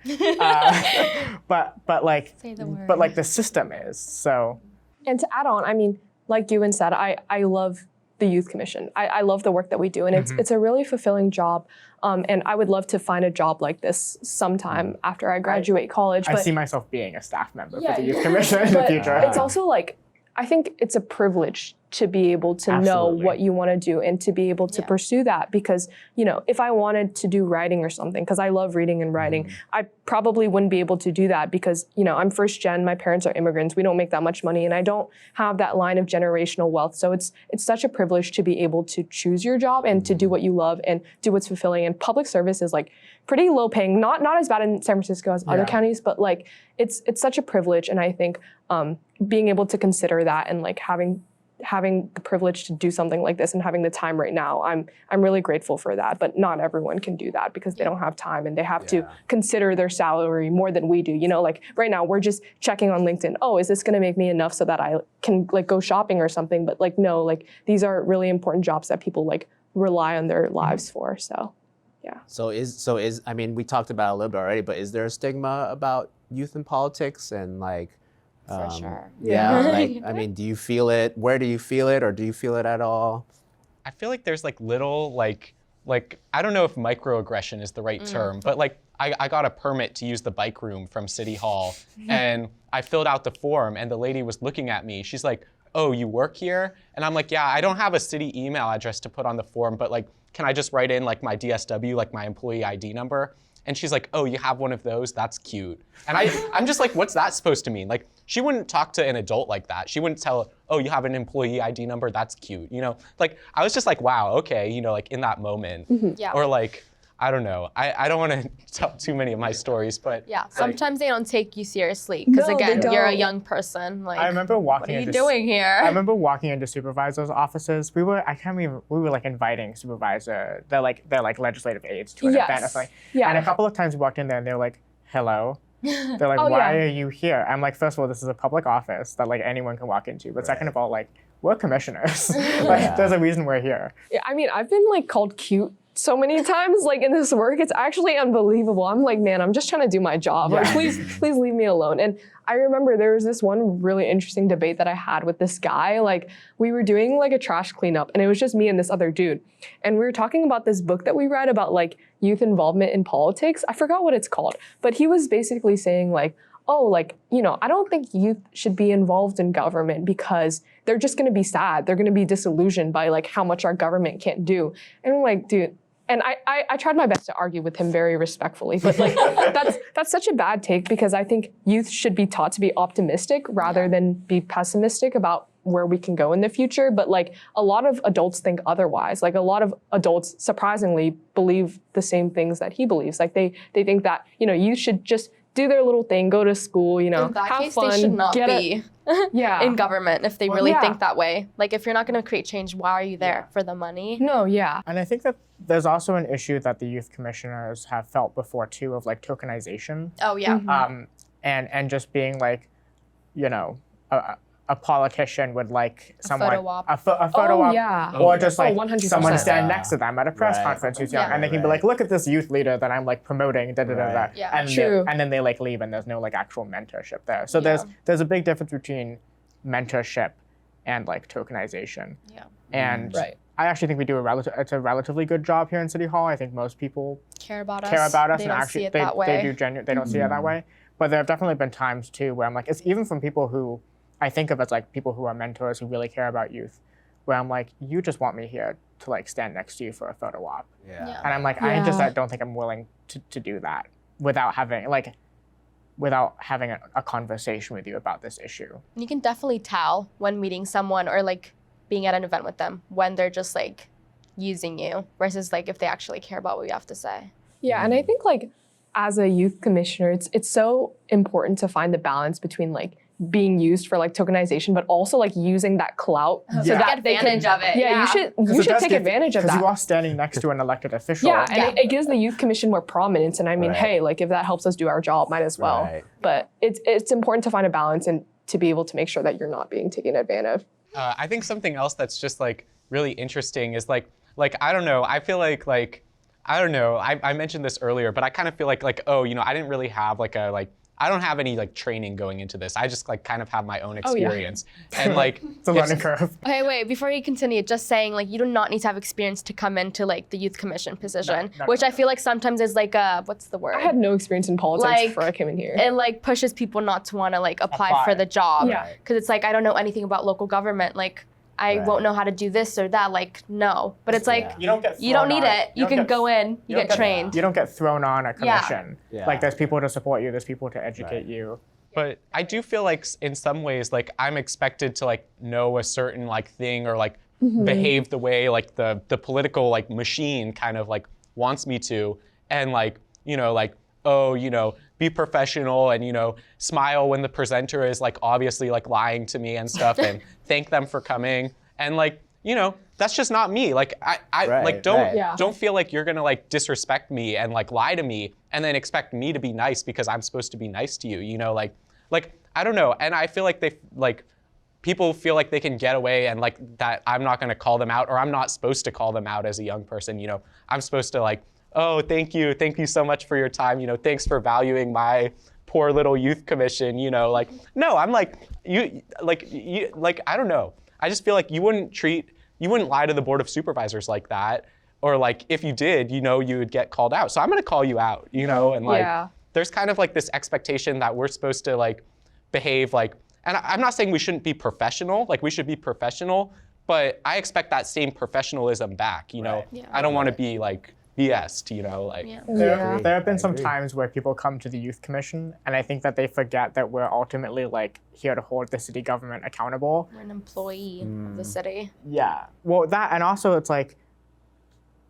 But like, Say the word. but like the system is. So. And to add on, I mean, like Ewan said, I love the Youth Commission. I love the work that we do, and it's a really fulfilling job. And I would love to find a job like this sometime after I graduate college. I But see myself being a staff member Yeah, for the Youth Commission in the but future. it's also like, I think it's a privilege to be able to know Absolutely. what you want to do and to be able to pursue that. Because, if I wanted to do writing or something, because I love reading and writing, I probably wouldn't be able to do that because, I'm first gen, my parents are immigrants, we don't make that much money, and I don't have that line of generational wealth. So it's such a privilege to be able to choose your job and to do what you love and do what's fulfilling. And public service is like pretty low paying, not as bad in San Francisco as other counties, but like it's such a privilege. And I think being able to consider that and like having the privilege to do something like this and having the time right now, I'm really grateful for that. But not everyone can do that because they don't have time and they have to consider their salary more than we do. Like right now we're just checking on LinkedIn. Oh, is this going to make me enough so that I can like go shopping or something? But like no, like these are really important jobs that people like rely on their lives for. So yeah. So is I mean, we talked about it a little bit already, but is there a stigma about youth in politics and like? For sure. Yeah, like I mean, do you feel it? Where do you feel it, or do you feel it at all? I feel like there's like little like I don't know if microaggression is the right term, but like I got a permit to use the bike room from City Hall, and I filled out the form, and the lady was looking at me. She's like, "Oh, you work here?" And I'm like, "Yeah, I don't have a city email address to put on the form, but like, can I just write in like my DSW, like my employee ID number?" And she's like, "Oh, you have one of those? That's cute." And I'm just like, what's that supposed to mean? Like, she wouldn't talk to an adult like that. She wouldn't tell, "Oh, you have an employee ID number? That's cute." Like I was just like, wow, okay, like in that moment. Yeah. Or like, I don't know. I don't want to tell too many of my stories, but Yeah, sometimes they don't take you seriously because No, they again, you're a don't. young person. Like, I remember what walking are you into doing here? I remember walking into supervisors' offices. We were like inviting supervisor, they're like legislative aides to an Yes. event or something. Yeah. And a couple of times we walked in there and they were like, "Hello." They're like, Oh, "Why yeah. are you here?" I'm like, first of all, this is a public office that like anyone can walk into. But second of all, like, we're commissioners. Like there's a reason we're here. Yeah, I mean, I've been like called cute so many times, like in this work. It's actually unbelievable. I'm like, man, I'm just trying to do my job. Like, please leave me alone. And I remember there was this one really interesting debate that I had with this guy. Like, we were doing like a trash cleanup, and it was just me and this other dude. And we were talking about this book that we read about like youth involvement in politics. I forgot what it's called, but he was basically saying like, oh, like, I don't think youth should be involved in government because they're just going to be sad. They're going to be disillusioned by like how much our government can't do. And I'm like, dude, and I tried my best to argue with him very respectfully, but like that's such a bad take because I think youth should be taught to be optimistic rather than be pessimistic about where we can go in the future. But like a lot of adults think otherwise. Like a lot of adults surprisingly believe the same things that he believes. Like they think that, youth should just do their little thing, go to school, In that have case, fun, they should not get be in government if they really think that way. Like, if you're not going to create change, why are you there? For the money? No, yeah. And I think that there's also an issue that the youth commissioners have felt before too of like tokenization. Oh, yeah. And just being like, a politician would like someone photo op. a photo Oh, op, yeah. or just like 100%. someone stand Yeah. next to them at a press Right. conference who's young, Yeah. and they can be like, "Look at this youth leader that I'm like promoting," da da da da, Right. Yeah. and True. and then they like leave, and there's no like actual mentorship there. So there's a big difference between mentorship and like tokenization. Yeah. And Right. I actually think we do it's a relatively good job here in City Hall. I think most people Care about us. care about us They and don't actually see it they that way. they don't see it that way. But there have definitely been times too where I'm like, it's even from people who I think of as like people who are mentors who really care about youth, where I'm like, you just want me here to like stand next to you for a photo op. Yeah. And I'm like, Yeah. I don't think I'm willing to do that without having a conversation with you about this issue. You can definitely tell when meeting someone or like being at an event with them when they're just like using you versus like if they actually care about what you have to say. Yeah, and I think like as a youth commissioner, it's so important to find the balance between like being used for like tokenization, but also like using that clout so Yeah. that Take they can, advantage of it. Yeah, you should take advantage of Because you that. are standing next to an elected official. Yeah, and it gives the Youth Commission more prominence. And I mean, Right. hey, like if that helps us do our job, might as well. Right. But it's important to find a balance and to be able to make sure that you're not being taken advantage of. I think something else that's just like really interesting is like I don't know. I feel like I don't know. I mentioned this earlier, but I kind of feel like oh, you know, I didn't really have I don't have any like training going into this. I just like kind of have my own experience. And like It's a learning curve. Okay, wait, before you continue, just saying like you do not need to have experience to come into like the youth commission position, No, which I feel like sometimes is like what's the word? I had no experience in politics Like, before I came in here. It like pushes people not to want to like apply Apply. for the job. Yeah. Because it's like I don't know anything about local government. Like I Right. won't know how to do this or that. Like no. But it's like Yeah. you don't need it. You can go in, you get trained. You don't get thrown on a commission. Yeah. Like there's people to support you, there's people to educate you. But I do feel like in some ways, like I'm expected to like know a certain like thing or like behave the way like the political like machine kind of like wants me to, and like you know like oh you know be professional and you know smile when the presenter is like obviously like lying to me and stuff and thank them for coming and like you know that's just not me. Like I Right, like don't right. Yeah. don't feel like you're gonna like disrespect me and like lie to me and then expect me to be nice because I'm supposed to be nice to you. You know like I don't know. And I feel like people feel like they can get away and like that I'm not gonna call them out or I'm not supposed to call them out as a young person. You know I'm supposed to like oh thank you so much for your time. You know thanks for valuing my poor little youth commission. You know like no I'm like you I don't know. I just feel like you wouldn't lie to the board of supervisors like that, or like if you did, you know, you would get called out. So I'm gonna call you out, you know, and like Yeah. there's kind of like this expectation that we're supposed to like behave like, and I'm not saying we shouldn't be professional, like we should be professional, but I expect that same professionalism back, you know. Right. Yeah. I don't want to be like BS'd, you know, like. Yeah. There have been some agree. times where people come to the youth commission and I think that they forget that we're ultimately like here to hold the city government accountable. We're an employee of the city. Yeah. Well, that and also it's like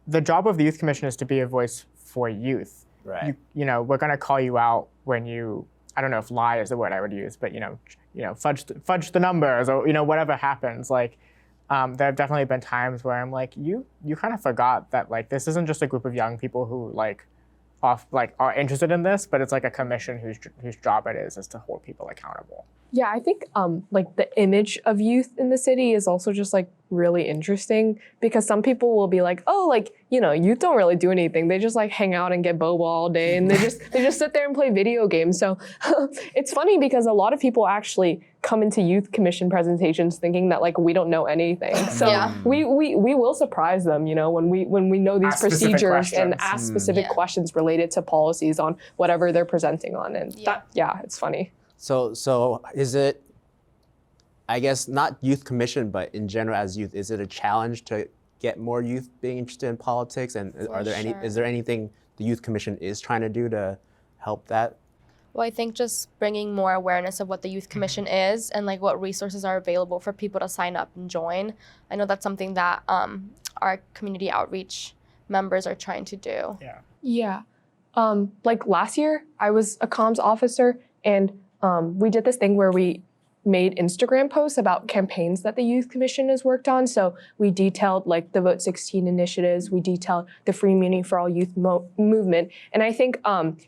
the job of the youth commission is to be a voice for youth. Right. You know, we're gonna call you out when you, I don't know if lie is the word I would use, but you know, fudge the numbers or you know whatever happens. Like, there have definitely been times where I'm like, you kind of forgot that like this isn't just a group of young people who are interested in this, but it's like a commission whose job it is to hold people accountable. Yeah, I think like the image of youth in the city is also just like really interesting because some people will be like, oh, like, you know, youth don't really do anything. They just like hang out and get boba all day and they just sit there and play video games. So it's funny because a lot of people actually come into youth commission presentations thinking that like we don't know anything. So Yeah. we will surprise them, you know, when we know these Ask specific procedures and questions. ask specific Yeah. questions related to policies on whatever they're presenting on. And Yeah. it's funny. So is it, I guess, not youth commission, but in general as youth, is it a challenge to get more youth being interested in politics? And is there anything the youth commission is trying to do to help that? Well, I think just bringing more awareness of what the Youth Commission is and like what resources are available for people to sign up and join. I know that's something that our community outreach members are trying to do. Yeah. Like last year, I was a comms officer and we did this thing where we made Instagram posts about campaigns that the Youth Commission has worked on. So we detailed like the Vote 16 initiatives, we detailed the Free Muni for All Youth movement. And I think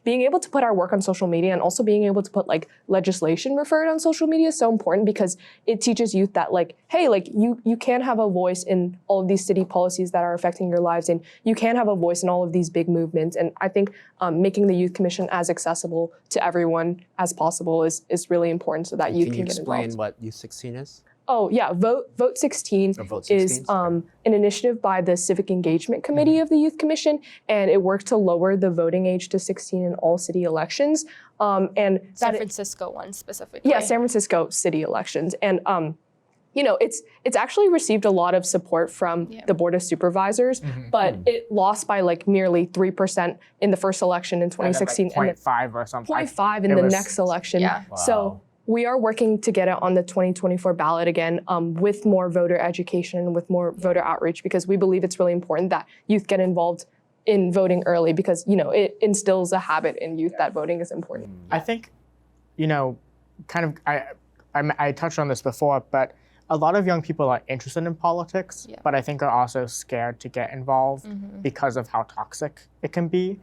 being able to put our work on social media and also being able to put like legislation referred on social media is so important because it teaches youth that like, hey, like you can have a voice in all of these city policies that are affecting your lives and you can have a voice in all of these big movements. And I think making the Youth Commission as accessible to everyone as possible is really important so that youth can get Explain involved. what Youth 16 is? Oh yeah, Vote 16 Or Vote 16, is sorry. an initiative by the Civic Engagement Committee of the Youth Commission, and it works to lower the voting age to 16 in all city elections. And San that Francisco one specifically. yeah, San Francisco city elections, and you know, it's actually received a lot of support from the Board of Supervisors, but it lost by like nearly 3% in the first election in 2016, and then 0.5 or something. 0.5 in It the was- next election. Yeah. So we are working to get it on the 2024 ballot again with more voter education, with more voter outreach, because we believe it's really important that youth get involved in voting early because, you know, it instills a habit in youth that voting is important. I think, you know, kind of I touched on this before, but a lot of young people are interested in politics, but I think are also scared to get involved because of how toxic it can be.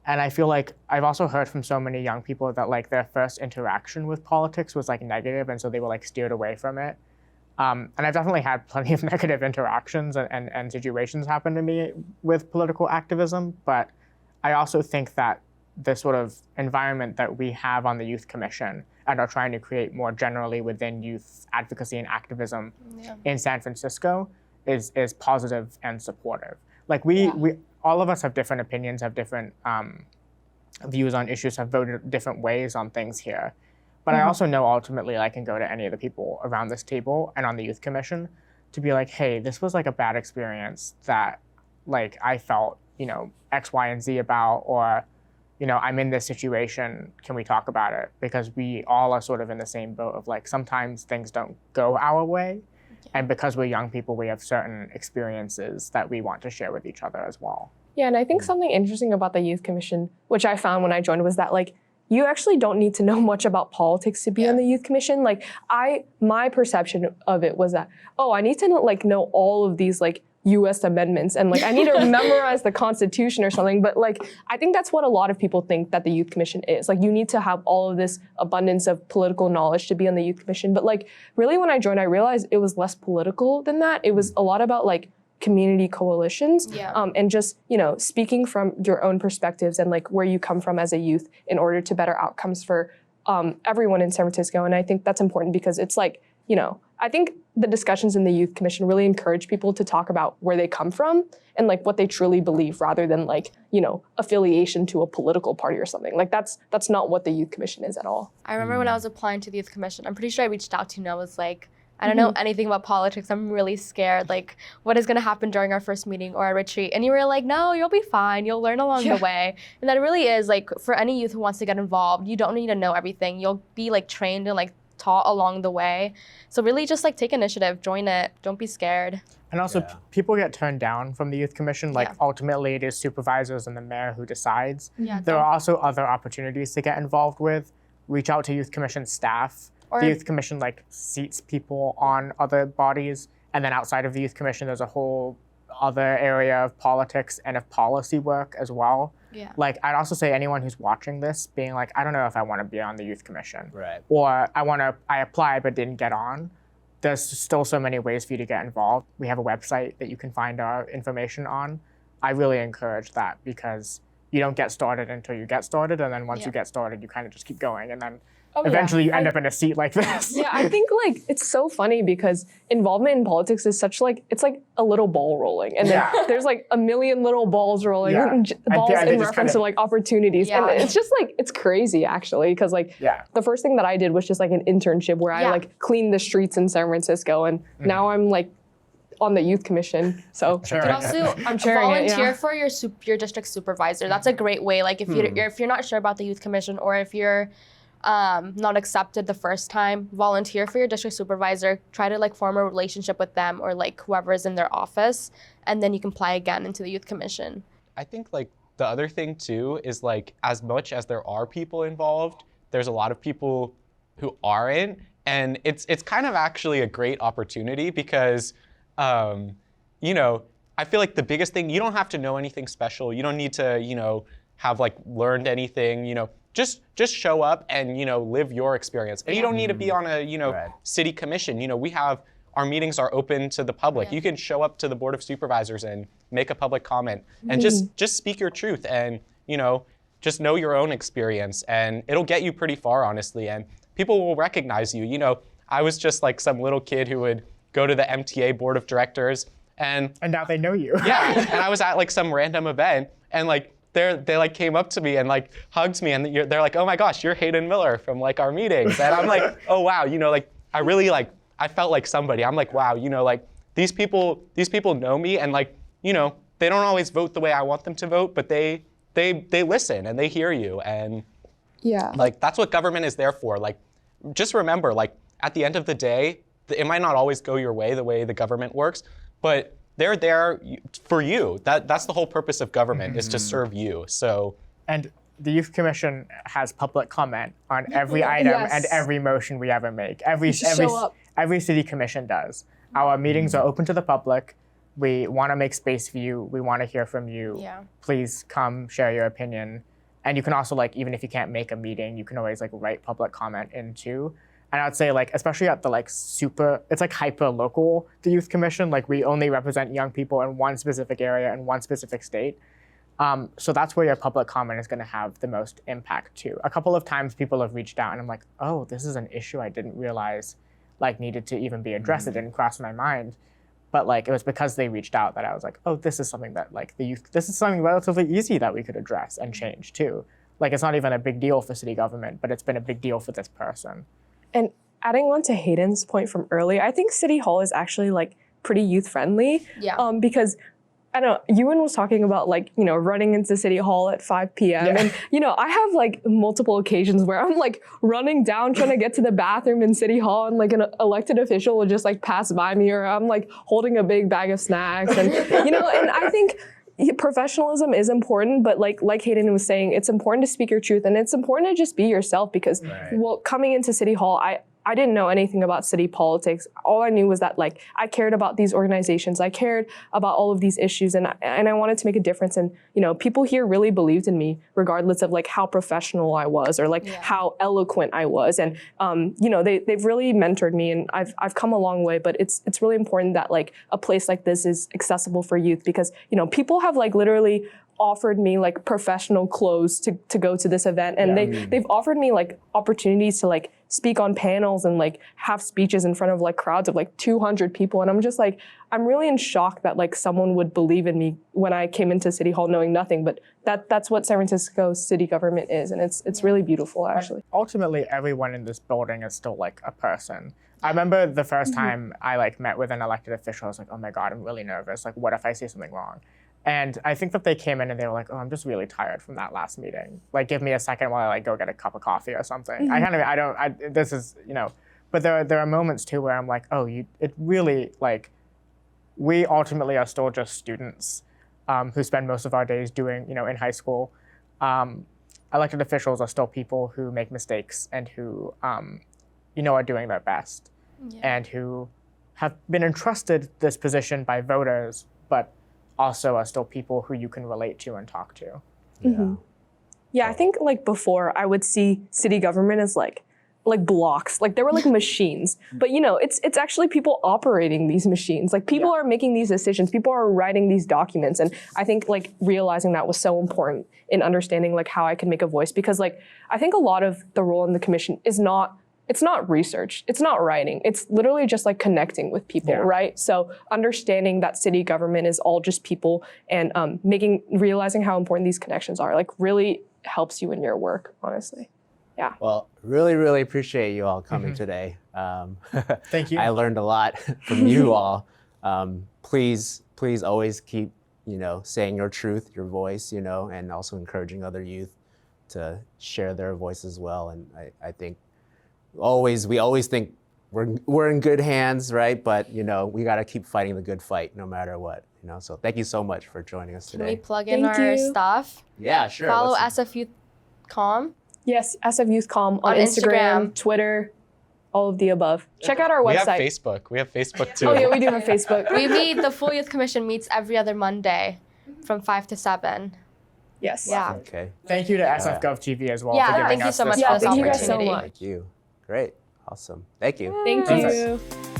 And I feel like I've also heard from so many young people that like their first interaction with politics was like negative, and so they were like steered away from it. And I've definitely had plenty of negative interactions and situations happen to me with political activism, but I also think that the sort of environment that we have on the Youth Commission and are trying to create more generally within youth advocacy and activism in San Francisco is positive and supportive. Like we all of us have different opinions, have different views on issues, have voted different ways on things here. But I also know ultimately I can go to any of the people around this table and on the Youth Commission to be like, hey, this was like a bad experience that like I felt, X, Y, and Z about, or, I'm in this situation, can we talk about it? Because we all are sort of in the same boat of like, sometimes things don't go our way. And because we're young people, we have certain experiences that we want to share with each other as well. Yeah, and I think something interesting about the Youth Commission, which I found when I joined, was that like, you actually don't need to know much about politics to be on the Youth Commission. Like my perception of it was that, I need to know all of these like US amendments and like I need to memorize the Constitution or something. But like, I think that's what a lot of people think that the Youth Commission is. Like you need to have all of this abundance of political knowledge to be on the Youth Commission. But like really when I joined, I realized it was less political than that. It was a lot about like community coalitions and just, speaking from your own perspectives and like where you come from as a youth in order to better outcomes for everyone in San Francisco. And I think that's important because it's like, I think the discussions in the Youth Commission really encourage people to talk about where they come from and like what they truly believe rather than like, affiliation to a political party or something. Like that's not what the Youth Commission is at all. I remember when I was applying to the Youth Commission, I'm pretty sure I reached out to you and I was like, I don't know anything about politics. I'm really scared. Like, what is going to happen during our first meeting or our retreat? And you were like, no, you'll be fine. You'll learn along the way. And that really is like, for any youth who wants to get involved, you don't need to know everything. You'll be like trained and like taught along the way. So really just like take initiative, join it. Don't be scared. And also people get turned down from the Youth Commission. Like ultimately it is supervisors and the mayor who decides. There are also other opportunities to get involved with. Reach out to Youth Commission staff. The Youth Commission like seats people on other bodies, and then outside of the Youth Commission, there's a whole other area of politics and of policy work as well. Like I'd also say anyone who's watching this being like, I don't know if I want to be on the Youth Commission, or I applied but didn't get on. There's still so many ways for you to get involved. We have a website that you can find our information on. I really encourage that because you don't get started until you get started, and then once you get started, you kind of just keep going, and then eventually you end up in a seat like this. Yeah, I think like it's so funny because involvement in politics is such like, it's like a little ball rolling. And then there's like a million little balls rolling, balls in reference to like opportunities. And it's just like, it's crazy actually. Cause like the first thing that I did was just like an internship where I like cleaned the streets in San Francisco. And now I'm like on the Youth Commission. So you can also volunteer for your district supervisor. That's a great way. Like if you're not sure about the Youth Commission, or if you're not accepted the first time, volunteer for your district supervisor, try to like form a relationship with them or like whoever is in their office, and then you can apply again into the Youth Commission. I think like the other thing too is like as much as there are people involved, there's a lot of people who aren't, and it's kind of actually a great opportunity because I feel like the biggest thing, you don't have to know anything special. You don't need to, have like learned anything, just show up and, live your experience. And you don't need to be on a, city commission. Our meetings are open to the public. You can show up to the Board of Supervisors and make a public comment and just speak your truth and, just know your own experience, and it'll get you pretty far, honestly. And people will recognize you. I was just like some little kid who would go to the MTA Board of Directors and now they know you. And I was at like some random event and like, they like came up to me and like hugged me, and they're like, oh my gosh, you're Hayden Miller from like our meetings. And I'm like, oh wow, like I really like, I felt like somebody. I'm like, wow, like these people know me, and like, they don't always vote the way I want them to vote, but they listen and they hear you. And like that's what government is there for. Like just remember, like at the end of the day, it might not always go your way the way the government works, but they're there for you. That's the whole purpose of government, is to serve you. So, and the Youth Commission has public comment on every item Yes. and every motion we ever make. Every show up. city commission does. Our meetings are open to the public. We want to make space for you. We want to hear from you. Yeah. Please come share your opinion. And you can also, like, even if you can't make a meeting, you can always like write public comment into. And I'd say, like, especially at the like it's like hyper local, the Youth Commission. Like, we only represent young people in one specific area in one specific state. So that's where your public comment is going to have the most impact too. A couple of times people have reached out and I'm like, oh, this is an issue I didn't realize like needed to even be addressed. It didn't cross my mind. But like, it was because they reached out that I was like, oh, this is something that like this is something relatively easy that we could address and change too. Like, it's not even a big deal for city government, but it's been a big deal for this person. And adding on to Hayden's point from earlier, I think City Hall is actually like pretty youth friendly. Yeah. Because I don't know, Ewan was talking about like, you know, running into City Hall at 5 p.m. Yeah. And, you know, I have like multiple occasions where I'm like running down trying to get to the bathroom in City Hall and like an elected official will just like pass by me, or I'm like holding a big bag of snacks. And, you know, and I think professionalism is important, but like Hayden was saying, it's important to speak your truth and it's important to just be yourself because, well, coming into City Hall, I didn't know anything about city politics. All I knew was that like I cared about these organizations. I cared about all of these issues, and I wanted to make a difference. And you know, people here really believed in me, regardless of like how professional I was or like how eloquent I was. And you know, they've really mentored me, and I've come a long way. But it's really important that like a place like this is accessible for youth because you know people have like literally offered me like professional clothes to go to this event, and they've offered me like opportunities to like speak on panels and like have speeches in front of like crowds of like 200 people. And I'm just like, I'm really in shock that like someone would believe in me when I came into City Hall knowing nothing, but that's what San Francisco city government is. And it's really beautiful actually. Ultimately, everyone in this building is still like a person. I remember the first time I like met with an elected official, I was like, oh my God, I'm really nervous. Like, what if I say something wrong? And I think that they came in and they were like, oh, I'm just really tired from that last meeting. Like, give me a second while I like go get a cup of coffee or something. This is, you know, but there are moments too where I'm like, oh, it really, like, we ultimately are still just students who spend most of our days doing, you know, in high school. Elected officials are still people who make mistakes and who, you know, are doing their best and who have been entrusted this position by voters, but also are still people who you can relate to and talk to. Yeah, I think like before I would see city government as like blocks, like there were like machines, but you know, it's actually people operating these machines. Like people are making these decisions, people are writing these documents. And I think like realizing that was so important in understanding like how I could make a voice, because like, I think a lot of the role in the commission is it's not research, it's not writing, it's literally just like connecting with people, right? So understanding that city government is all just people and realizing how important these connections are, like really helps you in your work, honestly. Yeah. Well, really appreciate you all coming today. Thank you. I learned a lot from you all. Please always keep, you know, saying your truth, your voice, you know, and also encouraging other youth to share their voice as well. And I think we always think we're in good hands, right? But you know, we got to keep fighting the good fight no matter what, you know. So thank you so much for joining us today. Can we plug in our stuff? Yeah, sure. Follow SFGovTV. Yes, SFGovTV on Instagram, Twitter, all of the above. Check out our website. We have Facebook too. Oh yeah, we do have Facebook. We meet, the Full Youth Commission meets every other Monday from 5 to 7. Yes. Yeah. Okay. Thank you to SFGovTV as well Yeah, for giving thank you us so much this for this thank you guys so opportunity. much. Thank you. Great. Awesome. Thank you. Thank Thanks. you.